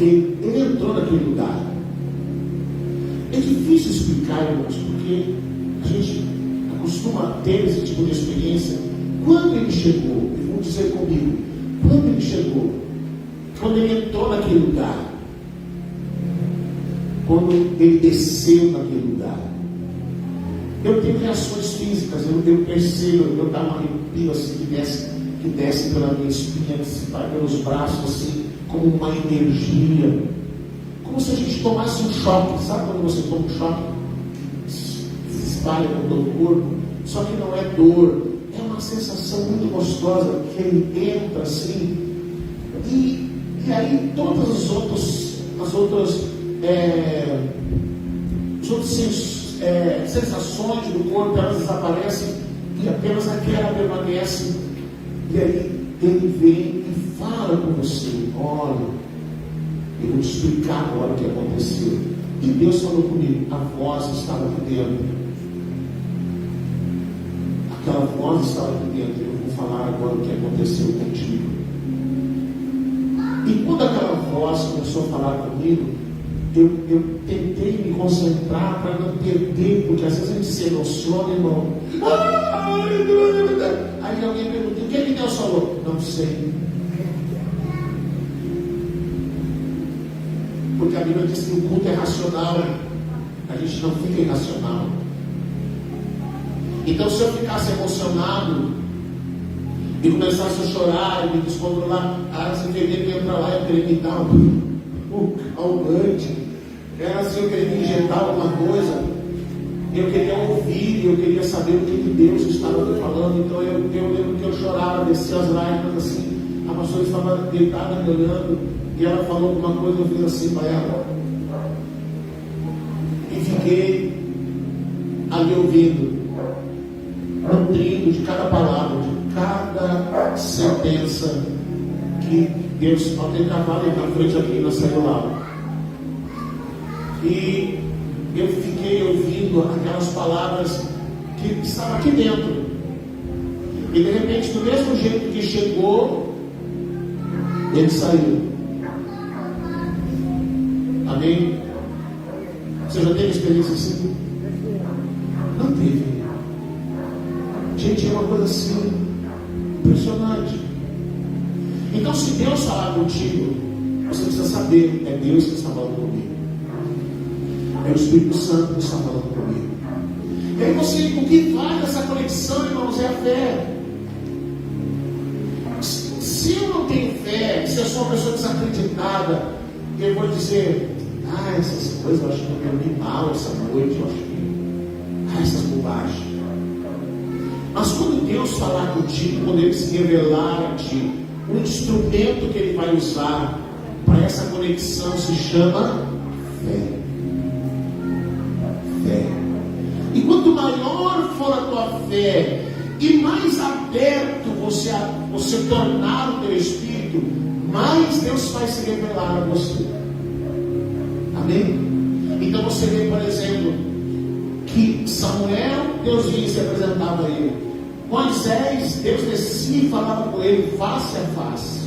S1: Ele entrou naquele lugar. É difícil explicar, irmãos, porque a gente acostuma ter esse tipo de experiência. Quando ele chegou, vão dizer comigo, quando ele chegou, quando ele entrou naquele lugar, quando ele desceu naquele lugar, eu tenho reações físicas, eu percebo, eu dá um arrepio assim que desce pela minha espinha, que vai pelos braços assim, como uma energia, como se a gente tomasse um choque. Sabe quando você toma um choque? Se espalha por todo o corpo, só que não é dor, é uma sensação muito gostosa que ele entra assim, e aí todas as outras sensações do corpo, elas desaparecem e apenas aquela permanece. E aí ele vem e fala com você, olha, eu vou te explicar agora o que aconteceu. E Deus falou comigo, a voz estava aqui dentro, aquela voz estava aqui dentro, eu vou falar agora o que aconteceu contigo. E quando aquela voz começou a falar comigo, eu tentei me concentrar para não perder, porque às vezes a gente se emociona, irmão. Aí alguém perguntou, o que Deus falou? Não sei. Porque a Bíblia diz que o culto é racional, a gente não fica irracional. Então se eu ficasse emocionado e começasse a chorar e me descontrolar, as enfermeiras iam para lá e eu queria me dar um calmante. Era assim, eu queria me injetar alguma coisa, eu queria ouvir, eu queria saber o que Deus estava me falando. Então eu lembro que eu chorava, descia as lágrimas assim, a pastora estava deitada me olhando, e ela falou alguma coisa, eu fiz assim para ela. ali ouvindo, nutrindo de cada palavra, de cada sentença que Deus, ó, tem cavalo aí na frente aqui na celular. E eu fiquei ouvindo aquelas palavras que estavam aqui dentro. E de repente, do mesmo jeito que chegou, ele saiu. Amém? Você já teve experiência assim? Não teve. Gente, é uma coisa assim impressionante. Então, se Deus falar contigo, você precisa saber, é Deus que está falando comigo. É o Espírito Santo que está falando comigo. E aí você, o que faz essa conexão, irmãos, é a fé. Se eu não tenho fé, se eu sou uma pessoa desacreditada, eu vou dizer, essas coisas eu acho que eu dormi mal essa noite, eu acho que, essas bobagens. Mas quando Deus falar contigo, quando Ele se revelar a ti, o instrumento que Ele vai usar para essa conexão se chama fé. Fé. E quanto maior for a tua fé, e mais aberto você tornar o teu espírito, mais Deus vai se revelar a você. Amém? Então você vê, por exemplo, que Samuel, Deus vinha e se apresentava a ele. Moisés, Deus descia e falava com ele face a face.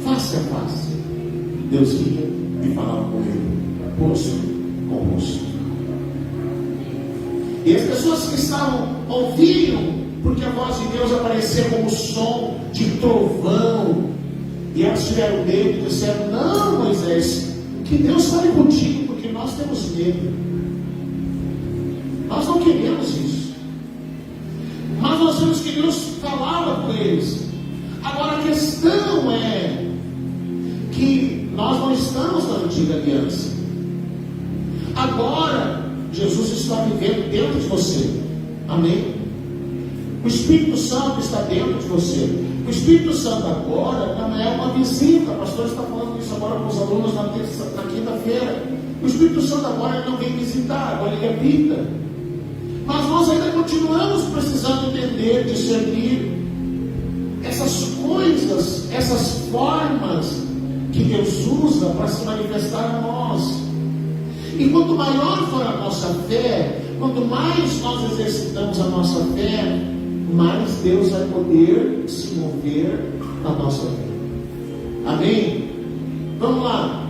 S1: Face a face. Deus vinha e falava com ele, rosto com rosto. E as pessoas que estavam ouviram, porque a voz de Deus apareceu como som de trovão, e elas tiveram medo e disseram, não, Moisés, que Deus fale contigo, porque nós temos medo. Nós não queremos isso. Mas nós vemos que Deus falava com eles. Agora a questão é que nós não estamos na antiga aliança. Agora Jesus está vivendo dentro de você. Amém? O Espírito Santo está dentro de você. O Espírito Santo agora não é uma visita. O pastor está falando isso agora com os alunos na quinta-feira. O Espírito Santo agora não vem visitar, agora ele habita. Mas nós ainda continuamos precisando entender, discernir essas coisas, essas formas que Deus usa para se manifestar a nós. E quanto maior for a nossa fé, quanto mais nós exercitamos a nossa fé, mais Deus vai poder se mover na nossa vida. Amém? Vamos lá.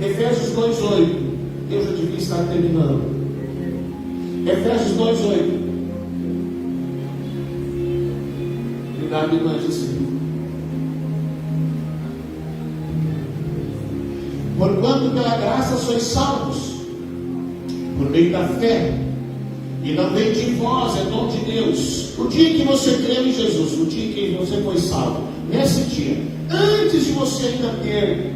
S1: Efésios 2:8. Eu já devia estar terminando. Efésios 2:8. Obrigado, irmã Gisele. Porquanto pela graça sois salvos, por meio da fé, e não vem de vós, é dom de Deus. O dia que você creu em Jesus, o dia que você foi salvo, nesse dia, antes de você ainda ter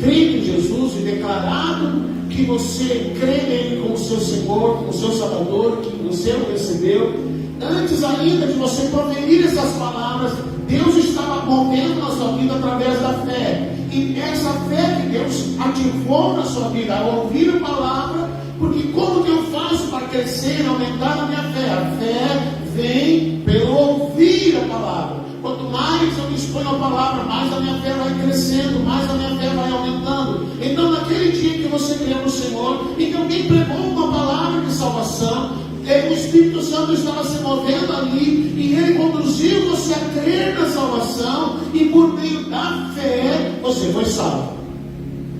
S1: crido em Jesus e declarado que você crê nele como seu Senhor, como seu Salvador, que você o recebeu, antes ainda de você proferir essas palavras, Deus estava movendo na sua vida através da fé. E essa fé que Deus ativou na sua vida ao ouvir a palavra, porque como que eu faço para crescer, aumentar a minha fé? A fé vem pelo ouvir a palavra. Quanto mais eu me exponho à palavra, mais a minha fé vai crescendo, mais a minha fé vai aumentando. Então naquele dia que você creu no Senhor, e que alguém pregou uma palavra de salvação, o Espírito Santo estava se movendo ali, e ele conduziu você a crer na salvação, e por meio da fé você foi salvo.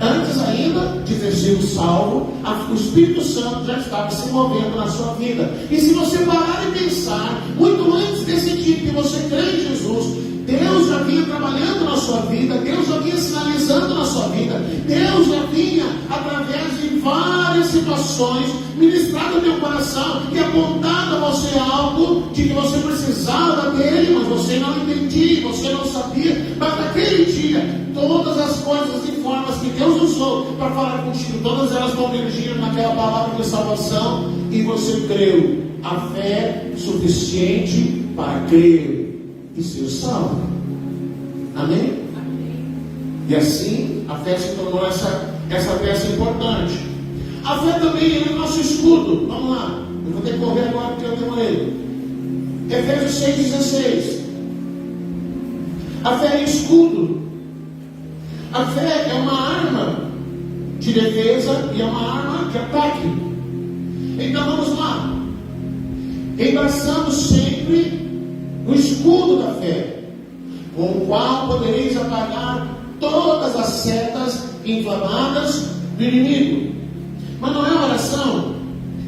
S1: Antes ainda de ter sido salvo, o Espírito Santo já estava se movendo na sua vida. E se você parar e pensar, muito antes desse dia que você crê em Jesus, Deus já vinha trabalhando na sua vida, Deus já vinha sinalizando na sua vida, Deus já vinha, através de várias situações, ministrado no teu coração e apontado a você algo de que você precisava dele, mas você não entendia, você não sabia. Mas naquele dia, todas as coisas e formas que Deus usou para falar contigo, todas elas convergiram naquela palavra de salvação, e você creu. A fé suficiente para crer e ser salvo. Amém? E assim a fé se tornou essa peça importante. A fé também é o nosso escudo. Vamos lá. Eu vou ter que correr agora porque eu demorei. Efésios 6,16. A fé é escudo. A fé é uma arma de defesa e é uma arma de ataque. Então vamos lá. Embraçamos sempre o escudo da fé, com o qual podereis apagar todas as setas inflamadas do inimigo. Mas não é oração?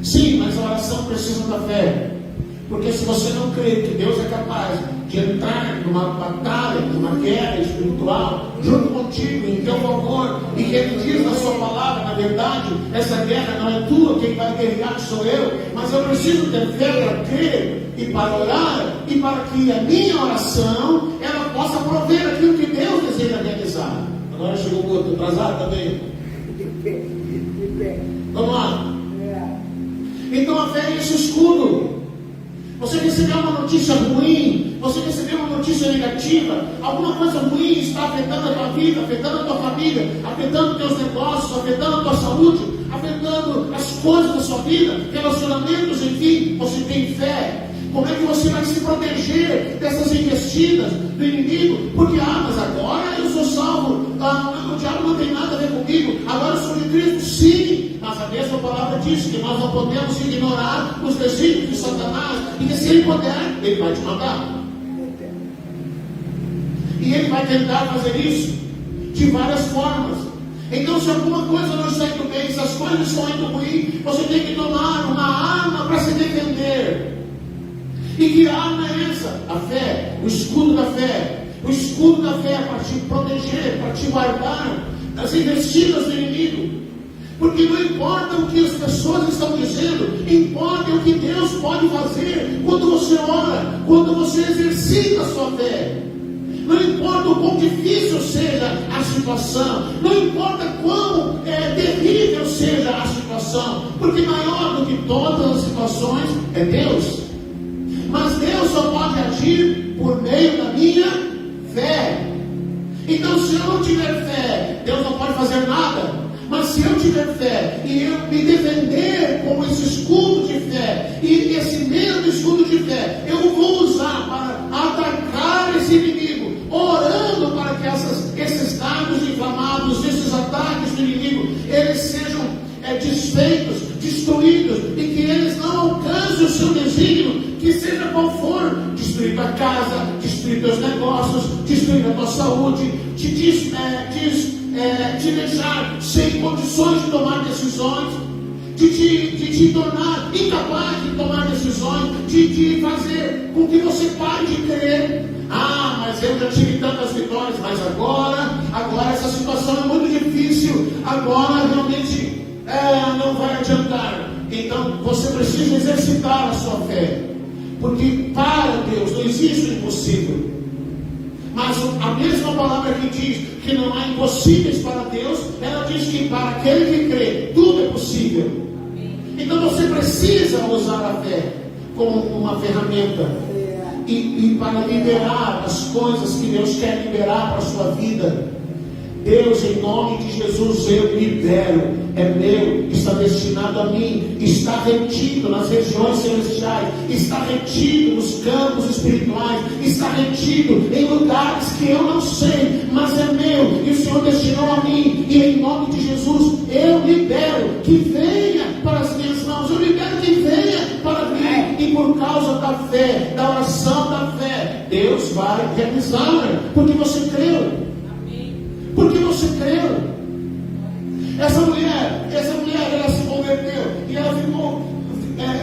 S1: Sim, mas a oração precisa da fé. Porque se você não crê que Deus é capaz de entrar numa batalha, numa guerra espiritual, junto contigo, em teu favor, e que Ele diz na sua palavra, na verdade, essa guerra não é tua, quem vai guerrear sou eu, mas eu preciso ter fé para crer e para orar, e para que a minha oração, ela possa prover aquilo que Deus deseja realizar. Agora chegou o outro, atrasado também. Vamos lá. Então a fé é esse escudo. Você recebeu uma notícia ruim, você recebeu uma notícia negativa, alguma coisa ruim está afetando a tua vida, afetando a tua família, afetando os teus negócios, afetando a tua saúde, afetando as coisas da sua vida, relacionamentos, enfim, você tem fé. Como é que você vai se proteger dessas investidas do inimigo? Porque, mas agora eu sou salvo, o diabo não tem nada a ver comigo, agora eu sou de Cristo, sim. Mas a mesma palavra diz que nós não podemos ignorar os desígnios de Satanás, e que se ele puder, ele vai te matar. E ele vai tentar fazer isso de várias formas. Então, se alguma coisa não está indo bem, se as coisas estão indo ruim, você tem que tomar uma arma para se defender. E que arma é essa? A fé, o escudo da fé. O escudo da fé para te proteger, para te guardar das investidas do inimigo. Porque não importa o que as pessoas estão dizendo, importa o que Deus pode fazer quando você ora, quando você exercita a sua fé. Não importa o quão difícil seja a situação, não importa quão terrível seja a situação, porque maior do que todas as situações é Deus. Mas Deus só pode agir por meio da minha fé. Então, se eu não tiver fé, Deus não pode fazer nada. Mas se eu tiver fé e eu me defender com esse escudo de fé, e esse mesmo escudo de fé eu vou usar para atacar esse inimigo, orando para que esses dardos inflamados, esses ataques do inimigo, eles sejam desfeitos, destruídos, e que eles não alcancem o seu desígnio, que seja qual for, destruir tua casa, destruir teus negócios, destruir a tua saúde, te deixar sem condições de tomar decisões, de te tornar incapaz de tomar decisões, de fazer com que você pare de crer. Mas eu já tive tantas vitórias, mas agora essa situação é muito difícil, agora realmente não vai adiantar. Então você precisa exercitar a sua fé, porque para Deus não existe o impossível. Mas a mesma palavra que diz que não há impossíveis para Deus, ela diz que para aquele que crê, tudo é possível. Então você precisa usar a fé como uma ferramenta e para liberar as coisas que Deus quer liberar para a sua vida. Deus, em nome de Jesus, eu libero, é meu, está destinado a mim, está retido nas regiões celestiais, está retido nos campos espirituais, está retido em lugares que eu não sei, mas é meu, e o Senhor destinou a mim, e em nome de Jesus, eu libero que venha para as minhas mãos, eu libero que venha para mim, e por causa da fé, da oração da fé, Deus vai realizar, porque você creu. Porque você creu. Essa mulher, ela se converteu e ela ficou,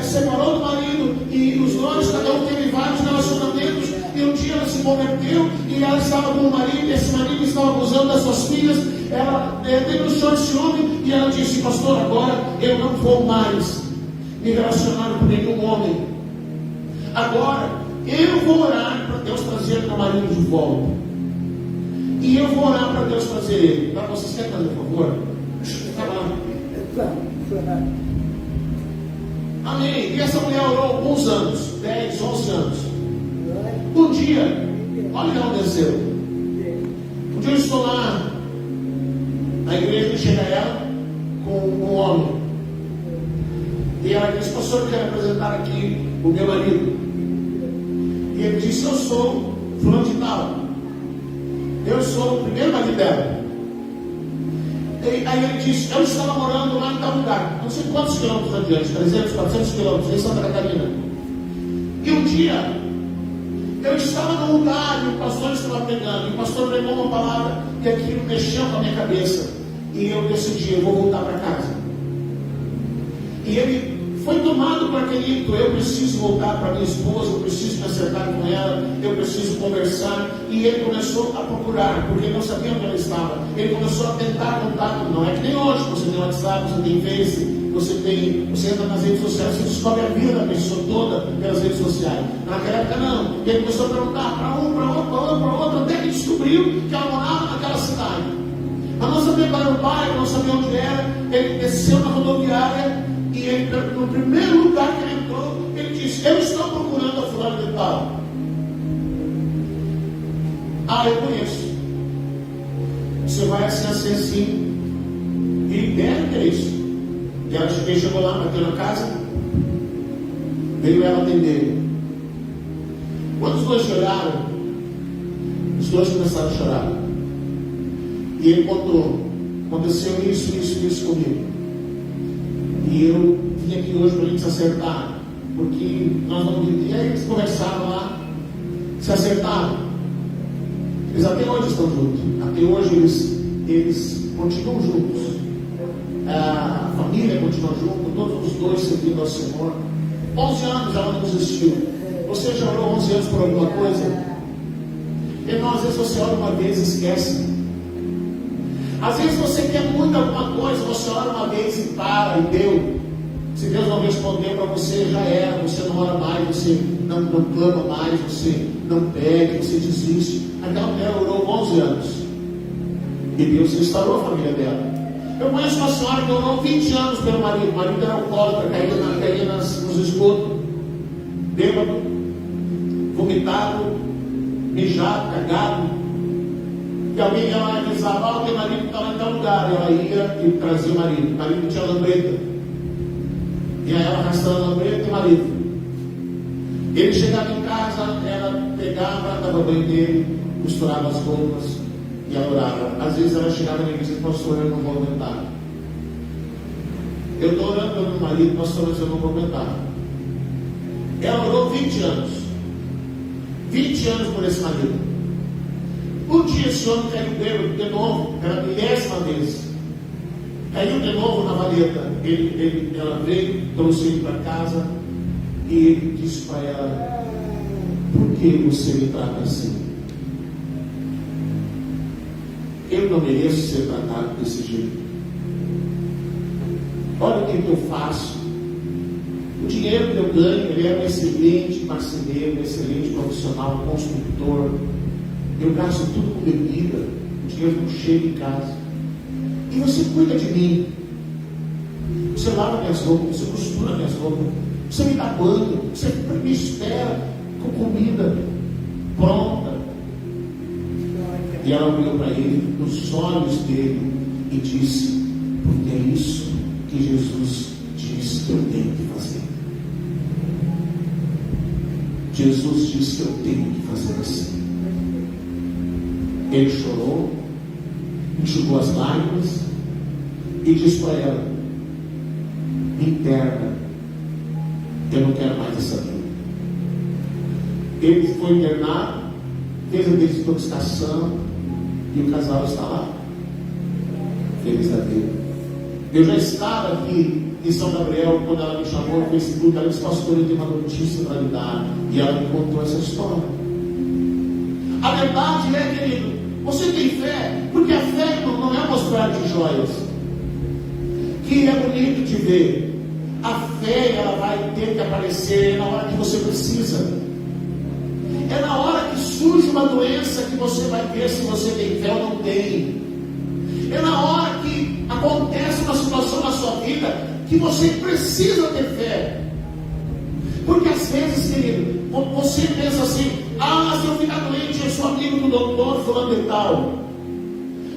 S1: separou do marido, e os dois, cada um teve vários relacionamentos, e um dia ela se converteu e ela estava com o marido, e esse marido estava abusando das suas filhas. Ela denunciou esse homem e ela disse: pastor, agora eu não vou mais me relacionar com nenhum homem. Agora eu vou orar para Deus trazer meu marido de volta. E eu vou orar para Deus trazer ele. Para vocês querem fazer, por favor? Fica lá. Amém. E essa mulher orou alguns anos, 10, 11 anos. Um dia, olha o que aconteceu. Um dia eu estou lá na igreja, chega ela com um homem. E ela disse: pastor, eu quero apresentar aqui o meu marido. E ele disse: eu sou fulano de tal. Eu sou o primeiro marido dela. Aí ele disse: eu estava morando lá em tal lugar, não sei quantos quilômetros adiante, 300, 400 quilômetros, em Santa Catarina. E um dia, eu estava num lugar e o pastor estava pregando, e o pastor pregou uma palavra que aquilo mexeu com a minha cabeça. E eu decidi: eu vou voltar para casa. E ele foi tomado por aquele ímpeto: eu preciso voltar para minha esposa, eu preciso me acertar com ela, eu preciso conversar. E ele começou a procurar, porque não sabia onde ela estava. Ele começou a tentar contato. Não é que nem hoje, você tem WhatsApp, você tem Face, você entra nas redes sociais, você descobre a vida da pessoa toda pelas redes sociais. Naquela época não. Ele começou a perguntar para um, para outro, para outro, para outro, até que descobriu que ela morava naquela cidade. Mas não sabia qual era o bairro, não sabia onde era. Ele desceu na rodoviária e ele, no primeiro lugar que ele entrou, ele disse: eu estou procurando a fulana de tal. Ah, eu conheço. Você vai assim. E deve ter isso. E ela chegou lá, bateu na casa, veio ela atender. Quando os dois choraram, os dois começaram a chorar. E ele contou: aconteceu isso comigo. E eu vim aqui hoje para a gente se acertar, porque nós não vimos. E aí eles conversaram lá, se acertaram. Eles até hoje estão juntos. Até hoje eles continuam juntos. A família continua junto, todos os dois servindo ao Senhor. 11 anos ela não desistiu. Você já orou 11 anos por alguma coisa? Irmão, às vezes você ora uma vez e esquece. Às vezes você quer muito alguma coisa, você ora uma vez e para, e deu. Se Deus não respondeu para você, já era. Você não ora mais, você não clama mais, você não pede, você desiste. Aquela mulher orou 11 anos. E Deus restaurou a família dela. Eu conheço uma senhora que orou 20 anos pelo marido. O marido era alcoólatra, caía nos esgotos, bêbado, vomitado, mijado, cagado. E alguém ia lá e avisava: o teu marido está lá em tal lugar. E ela ia e trazia o marido. O marido tinha lambreta. E aí ela arrastando a lambreta e o marido. Ele chegava em casa, ela pegava, dava banho dele, costurava as roupas. E ela orava. Às vezes ela chegava na igreja e dizia: pastor, eu não vou aguentar. Eu estou orando pelo meu marido, pastor, mas eu não vou aguentar. Ela orou 20 anos. 20 anos por esse marido. Um dia esse homem caiu bêbado de novo, pela 10ª vez. Caiu de novo na valeta. Ela veio, trouxe ele para casa. E ele disse para ela: por que você me trata assim? Eu não mereço ser tratado desse jeito. Olha o que eu faço. O dinheiro que eu ganho, ele é um excelente marceneiro, um excelente profissional, um construtor. Eu gasto tudo com bebida, o dinheiro não chega em casa. E você cuida de mim. Você lava minhas roupas, você costura minhas roupas, você me dá banho, você me espera com comida pronta. E ela olhou para ele, nos olhos dele, e disse: porque é isso que Jesus diz que eu tenho que fazer. Jesus disse que eu tenho que fazer assim. Ele chorou, enxugou as lágrimas e disse para ela: me interna, eu não quero mais essa vida. Ele foi internado, fez a desintoxicação e o casal está lá, feliz da vida. Eu já estava aqui em São Gabriel quando ela me chamou no Facebook. Ela disse: pastor, eu tenho uma notícia para lhe dar. E ela me contou essa história. A verdade é, querido, você tem fé, porque a fé não é mostrar de joias, que é bonito de ver. A fé, ela vai ter que aparecer na hora que você precisa. É na hora que surge uma doença que você vai ver se você tem fé ou não tem. É na hora que acontece uma situação na sua vida que você precisa ter fé. Porque às vezes, querido, você pensa assim: ah, se eu ficar doente, eu sou amigo do doutor fulano de tal.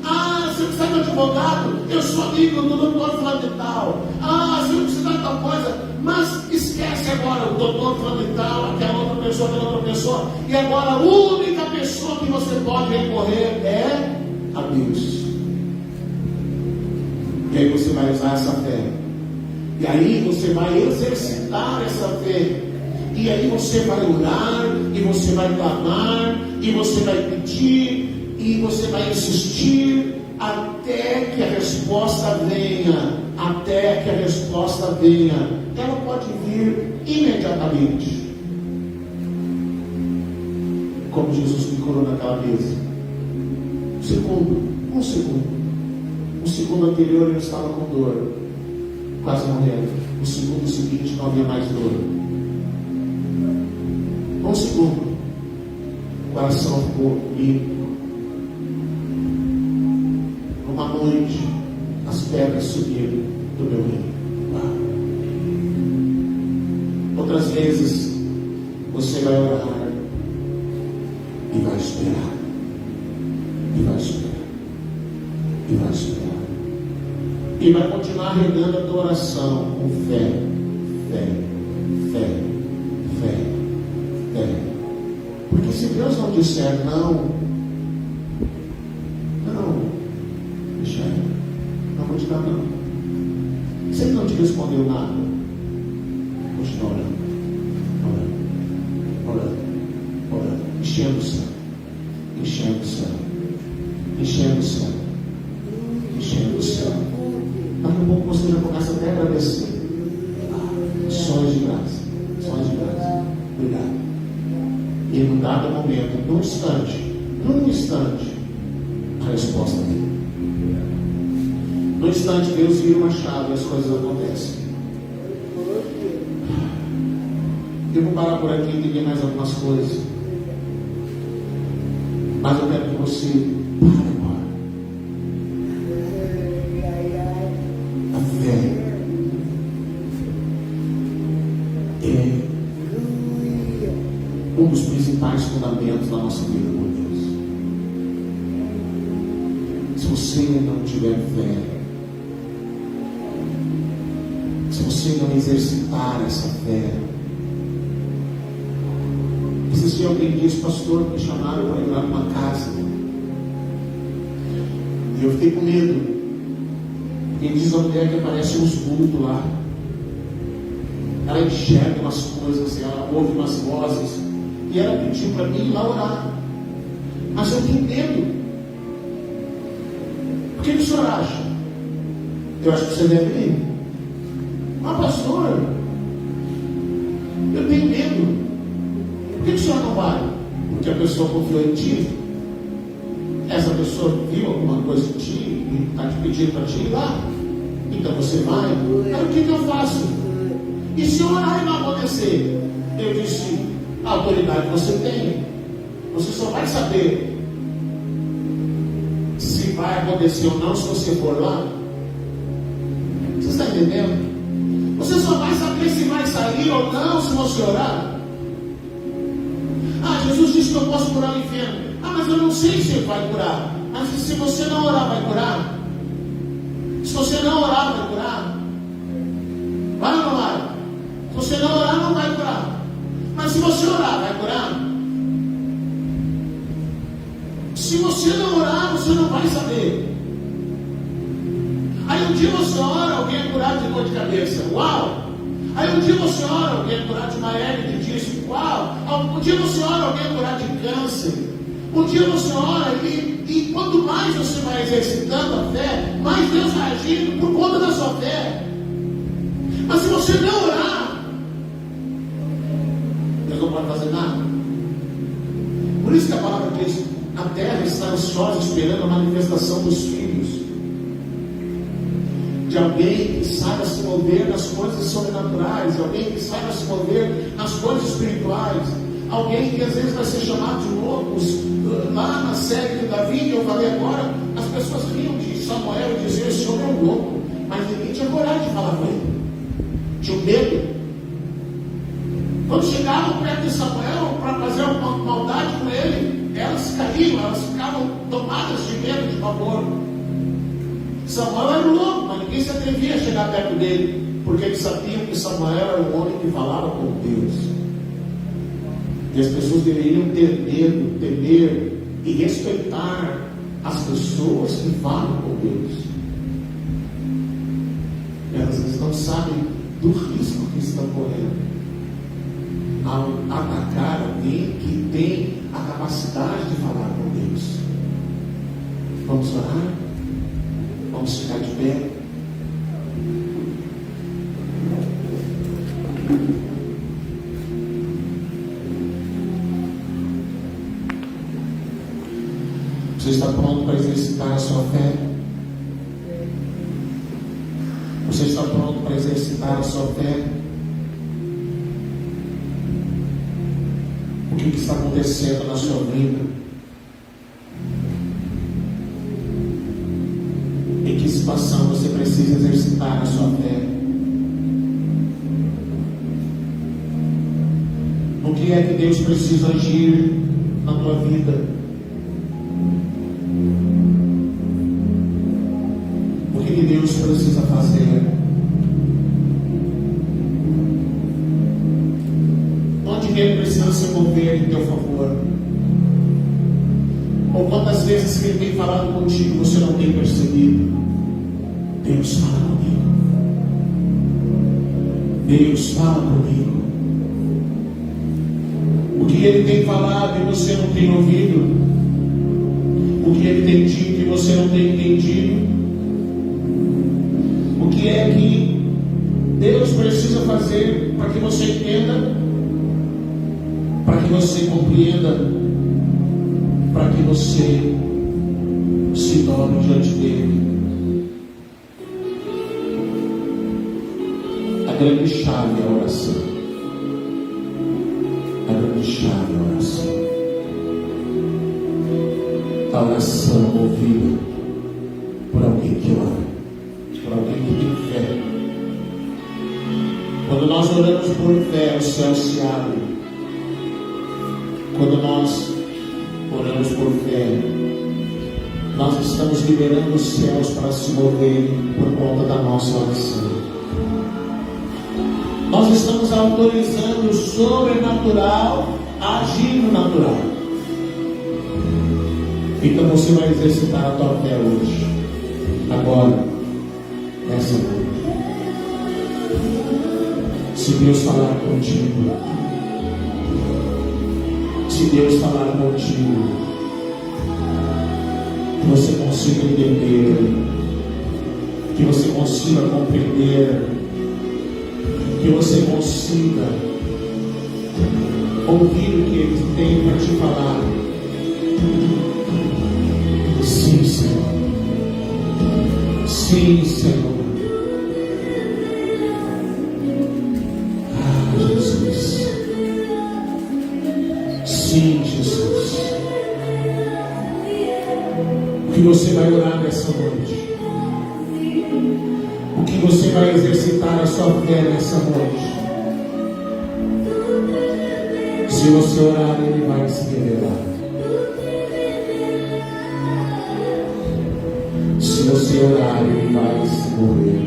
S1: Ah, você precisa de um advogado? Eu sou amigo do doutor fulano de tal. Você não precisa de tal coisa. Mas esquece agora o doutor fulano de tal, aquela outra pessoa. E agora a única pessoa que você pode recorrer é a Deus. E aí você vai usar essa fé. E aí você vai exercitar essa fé. E aí você vai orar, e você vai clamar, e você vai pedir, e você vai insistir até que a resposta venha. Até que a resposta venha. Ela pode vir imediatamente. Como Jesus me curou naquela mesa. Um segundo. O segundo anterior eu estava com dor, quase morrendo. O segundo seguinte não havia mais dor. Um segundo, o coração ficou limpo. Uma noite, as pedras subiram do meu rim. Outras vezes, você vai orar e vai esperar. E vai esperar. E vai esperar. E vai continuar regando a tua oração com fé, fé, fé, fé, fé. Porque se Deus não disser não, deixa aí, não vou te dar não. Se Ele não te respondeu nada, continua orando, enchendo o céu, enchendo o céu, enchendo o céu, enchendo o céu. Daqui a pouco você já começa até a agradecer. Sonhos de graça. Obrigado. E num dado momento, num instante, a resposta vem. Num instante, Deus vira uma chave e as coisas acontecem. Eu vou parar por aqui e dizer mais algumas coisas. Mas eu quero que você pare agora. A fé é um dos principais fundamentos da nossa vida com Deus. Se você não tiver fé, se você não exercitar essa fé, esse dia alguém disse, pastor, me chamaram para ir lá numa casa. E eu fiquei com medo. E diz a mulher que aparece uns vultos lá. Ela enxerga umas coisas, ela ouve umas vozes. E ela pediu para mim ir lá orar. Mas eu tenho medo. O que o senhor acha? Eu acho que você deve ir. Mas pastor, eu tenho medo. Por que o senhor não vai? Porque a pessoa confiou em ti. Essa pessoa viu alguma coisa em ti e está te pedindo para ti ir lá. Então você vai. Aí o que eu faço? E se orar e não acontecer? Eu disse, a autoridade você tem. Você só vai saber se vai acontecer ou não se você for lá. Você está entendendo? Você só vai saber se vai sair ou não se você orar. Jesus disse que eu posso curar o enfermo. Mas eu não sei se Ele vai curar. Mas se você não orar, vai curar? Se você não orar, vai curar? Vai ou não vai? Se você não orar, não vai curar. Mas se você orar, vai curar? Se você não orar, você não vai saber. Aí um dia você ora, alguém é curado de dor de cabeça. Uau! Aí um dia você ora, alguém é curado de uma hernia de disco. Uau! Um dia você ora, alguém é curado de câncer. Um dia você ora e quanto mais você vai exercitando a fé, mais Deus vai agindo por conta da sua fé. Mas se você não orar, Deus não pode fazer nada. Por isso que a palavra diz, a terra está ansiosa esperando a manifestação dos filhos. De alguém que saiba se mover nas coisas sobrenaturais, de alguém que saiba se mover nas coisas espirituais, alguém que às vezes vai ser chamado de loucos. Lá na série de Davi que eu falei agora, as pessoas riam de Samuel e diziam, esse homem é um louco, mas ninguém tinha coragem de falar com ele, tinha medo. Quando chegavam perto de Samuel para fazer uma maldade com ele, elas caíam, elas ficavam tomadas de medo, de pavor. Samuel era um louco, mas ninguém se atrevia a chegar perto dele, porque eles sabiam que Samuel era um homem que falava com Deus. E as pessoas deveriam ter medo, temer e respeitar as pessoas que falam com Deus. Elas não sabem do risco que estão correndo ao atacar alguém que tem a capacidade de falar com Deus. Vamos orar? Vamos ficar de pé? Você está pronto para exercitar a sua fé? Você está pronto para exercitar a sua fé? O que está acontecendo na sua vida? Em que situação você precisa exercitar a sua fé? No que é que Deus precisa agir na tua vida? O que Deus precisa fazer? Onde Ele precisa se mover em teu favor? Ou quantas vezes que Ele tem falado contigo você não tem percebido? Deus fala comigo. Deus fala comigo. O que Ele tem falado e você não tem ouvido? O que Ele tem dito e você não tem entendido? O que é que Deus precisa fazer para que você entenda? Para que você compreenda? Para que você se dobre diante dele? A grande chave é a oração. A grande chave é a oração. A oração movida por alguém que ora, por alguém que tem fé. Quando nós oramos por fé, o céu se abre. Quando nós oramos por fé, nós estamos liberando os céus para se moverem por conta da nossa oração. Nós estamos autorizando o sobrenatural a agir no natural. Então você vai exercitar a tua fé hoje, agora, nessa noite. Se Deus falar contigo, se Deus falar contigo, que você consiga entender, que você consiga compreender, que você consiga ouvir o que Ele tem para te falar. Sim, Senhor. Sim, Senhor. Ah, Jesus. Sim, Jesus. O que você vai orar nessa noite? O que você vai exercitar a sua fé nessa noite? Se você orar, Ele vai se revelar. Se você orar, Ele vai se mover.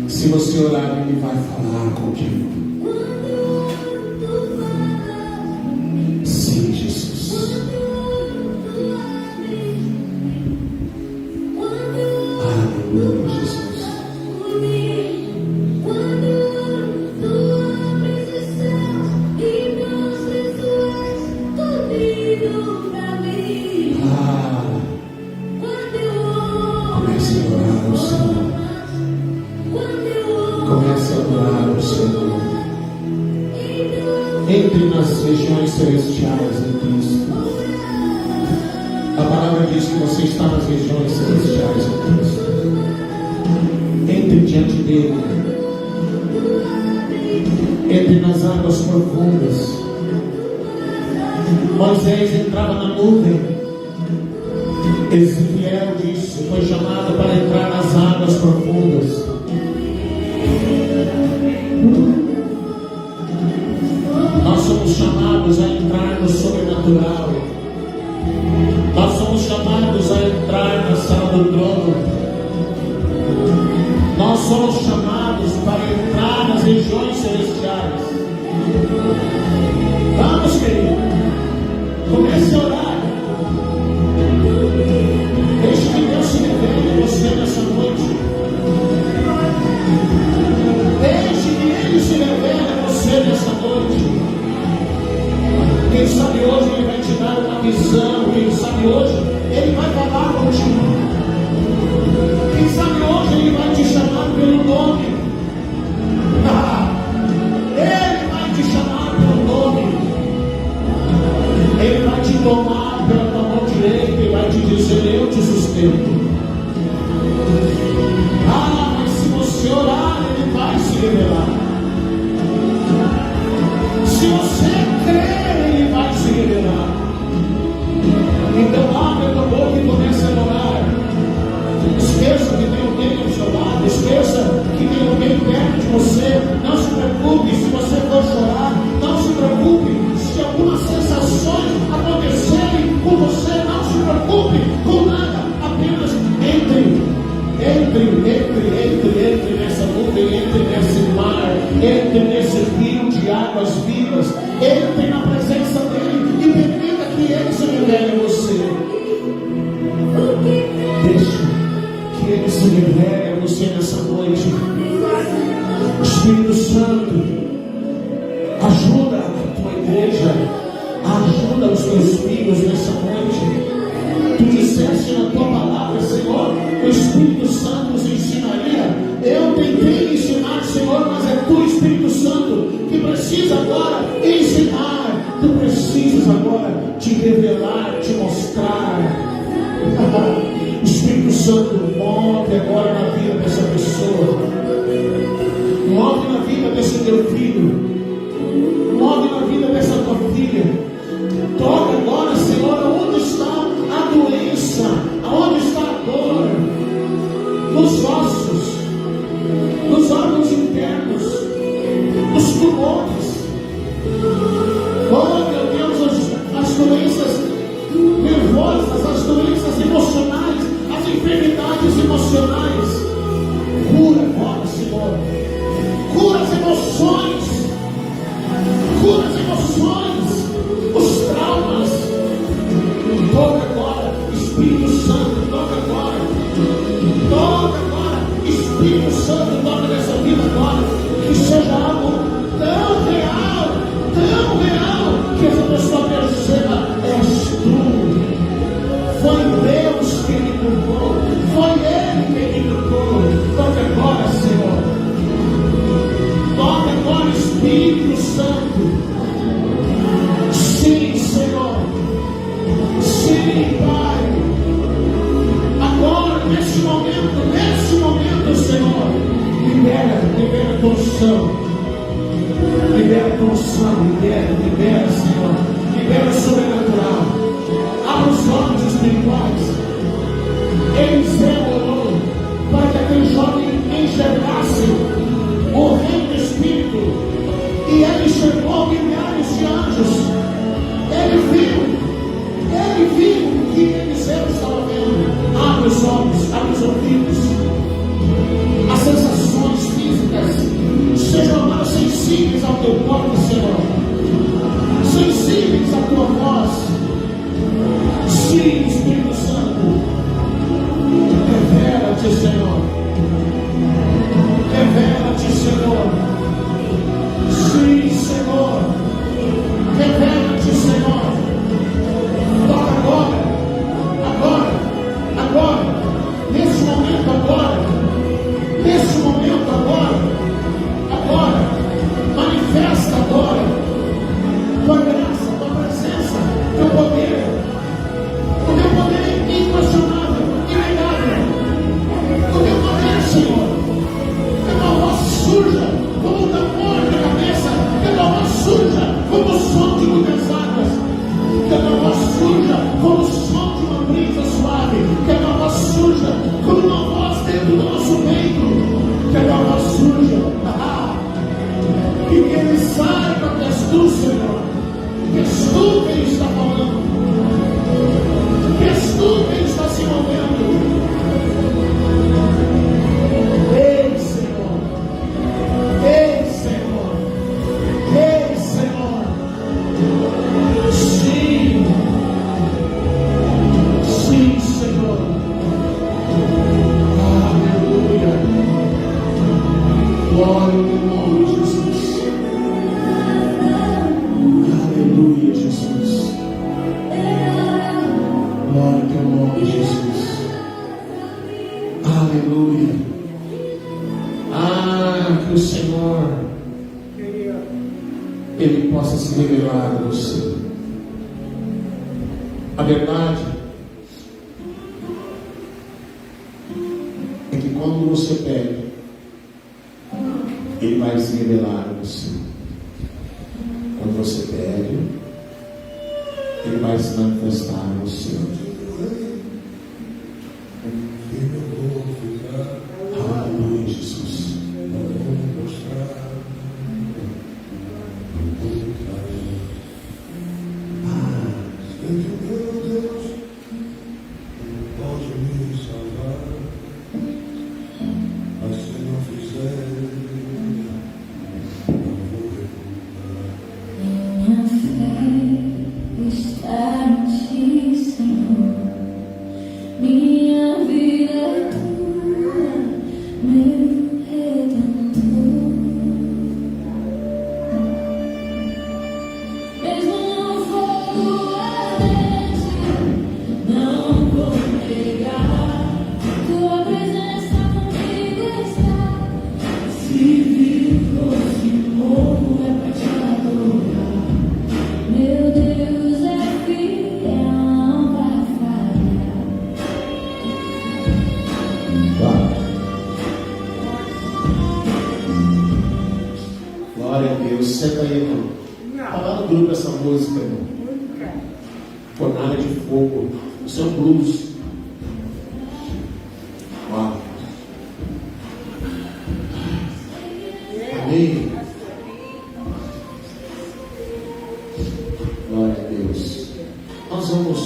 S1: Se você orar, Ele vai falar contigo. Sim, Jesus. Aleluia, Jesus. Comece a adorar ao Senhor. Comece a adorar ao Senhor. Entre nas regiões celestiais em Cristo. A palavra diz que você está nas regiões celestiais em Cristo. Entre diante dele. Entre nas águas profundas. Moisés entrava na nuvem. Ezequiel disse, foi chamado para entrar nas águas profundas. Nós somos chamados a entrar no sobrenatural. Nós somos chamados a entrar entrar na sala do trono. Nós somos chamados para entrar nas regiões celestiais. Vamos, querido. Comece a orar. Deixe que Deus se revele a você nessa noite. Deixe que Ele se revele a você nessa noite. Quem sabe hoje Ele vai te dar uma visão. Quem sabe hoje Ele vai falar contigo. Quem sabe hoje Ele vai te chamar pelo nome. Ele vai te chamar pelo nome. Ele vai te tomar pela tua mão direita e vai te dizer: eu te sustento. Mas se você orar, Ele vai se revelar. Se você crer, Ele vai se revelar. Então abre a tua boca e comece a orar. Esqueça que tem alguém ao seu lado. Esqueça que tem alguém perto de você. Não se preocupe se você for chorar. Não se preocupe se algumas sensações acontecerem com você. Não se preocupe com nada. Apenas entre nessa nuvem, entre nesse mar, entre nesse rio de águas vivas. Entre na presença dEle e permita que Ele se revele a você. Deixe que Ele se revele a você nessa noite. Espírito Santo, ajuda a tua igreja, ajuda os teus filhos nessa noite. Tu disseste na tua palavra, Senhor, o Espírito Santo nos ensinaria. Eu tentei ensinar, Senhor, mas é tu, Espírito Santo, que precisa agora ensinar. Tu precisas agora te revelar, te mostrar. Espírito Santo, move agora na vida dessa pessoa. Move na vida desse teu filho. Move na vida dessa tua filha. Toca agora, Senhor, onde está a doença, aonde está a dor, nos ossos, nos órgãos internos, nos pulmões. Oh, meu Deus, as doenças nervosas, as doenças emocionais, as enfermidades emocionais. Cura agora, Senhor. Cura as emoções. Cura as emoções. Os traumas. Toca agora, Espírito Santo, toca agora. Toca agora, Espírito Santo, toca nessa vida agora. Que seja algo tão real, que essa pessoa perceba: és tu. Foi Deus que me curou, foi Ele que me curou. Toca agora, Senhor. Toca agora, Espírito Santo. Sim, Senhor. Sim, Pai. Agora, nesse momento, Senhor, libera tua unção. Libera tua unção, libera, Senhor. Libera o sobrenatural. Abra os olhos espirituais. Eliseu orou para que aquele jovem enxergasse o reino do Espírito. E ele enxergou milhares de anjos. Ele viu o que Eliseu estava vendo. Abre os olhos, abre os ouvidos. As sensações físicas sejam agora sensíveis ao teu corpo, Senhor. Sensíveis à tua voz. Sim, Espírito Santo. Revela-te, Senhor. Revela-te, Senhor. Sim, Senhor. Revela-te, Senhor. Toca agora, nesse momento agora, manifesta agora, tua graça, tua presença, teu poder, o teu poder é inquestionável, inegável, o teu poder, Senhor. Aleluia. Que o Senhor, Ele possa se revelar a você. A verdade é que quando você pede, Ele vai se revelar a você. Quando você pede, Ele vai se manifestar a você. Aleluia, Jesus.
S2: Minha fé está em Ti, Senhor. Minha vida é Tua, meu Redentor. Mesmo no fogo ardente, não vou negar. Tua presença comigo está. Se vivo ou se morro, é pra Te adorar. Meu Deus é fiel, não vai falhar.
S1: Glória a Deus. Senta aí, irmão. Fala no grupo essa música, irmão. Fornalha de fogo. Isso é um blues. Uau. Amém. Glória a Deus. Nós vamos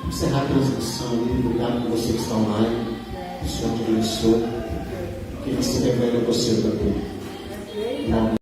S1: encerrar a transmissão ali. Obrigado por você que está online. O Senhor te abençoe. Que Ele se revele a você também. Em nome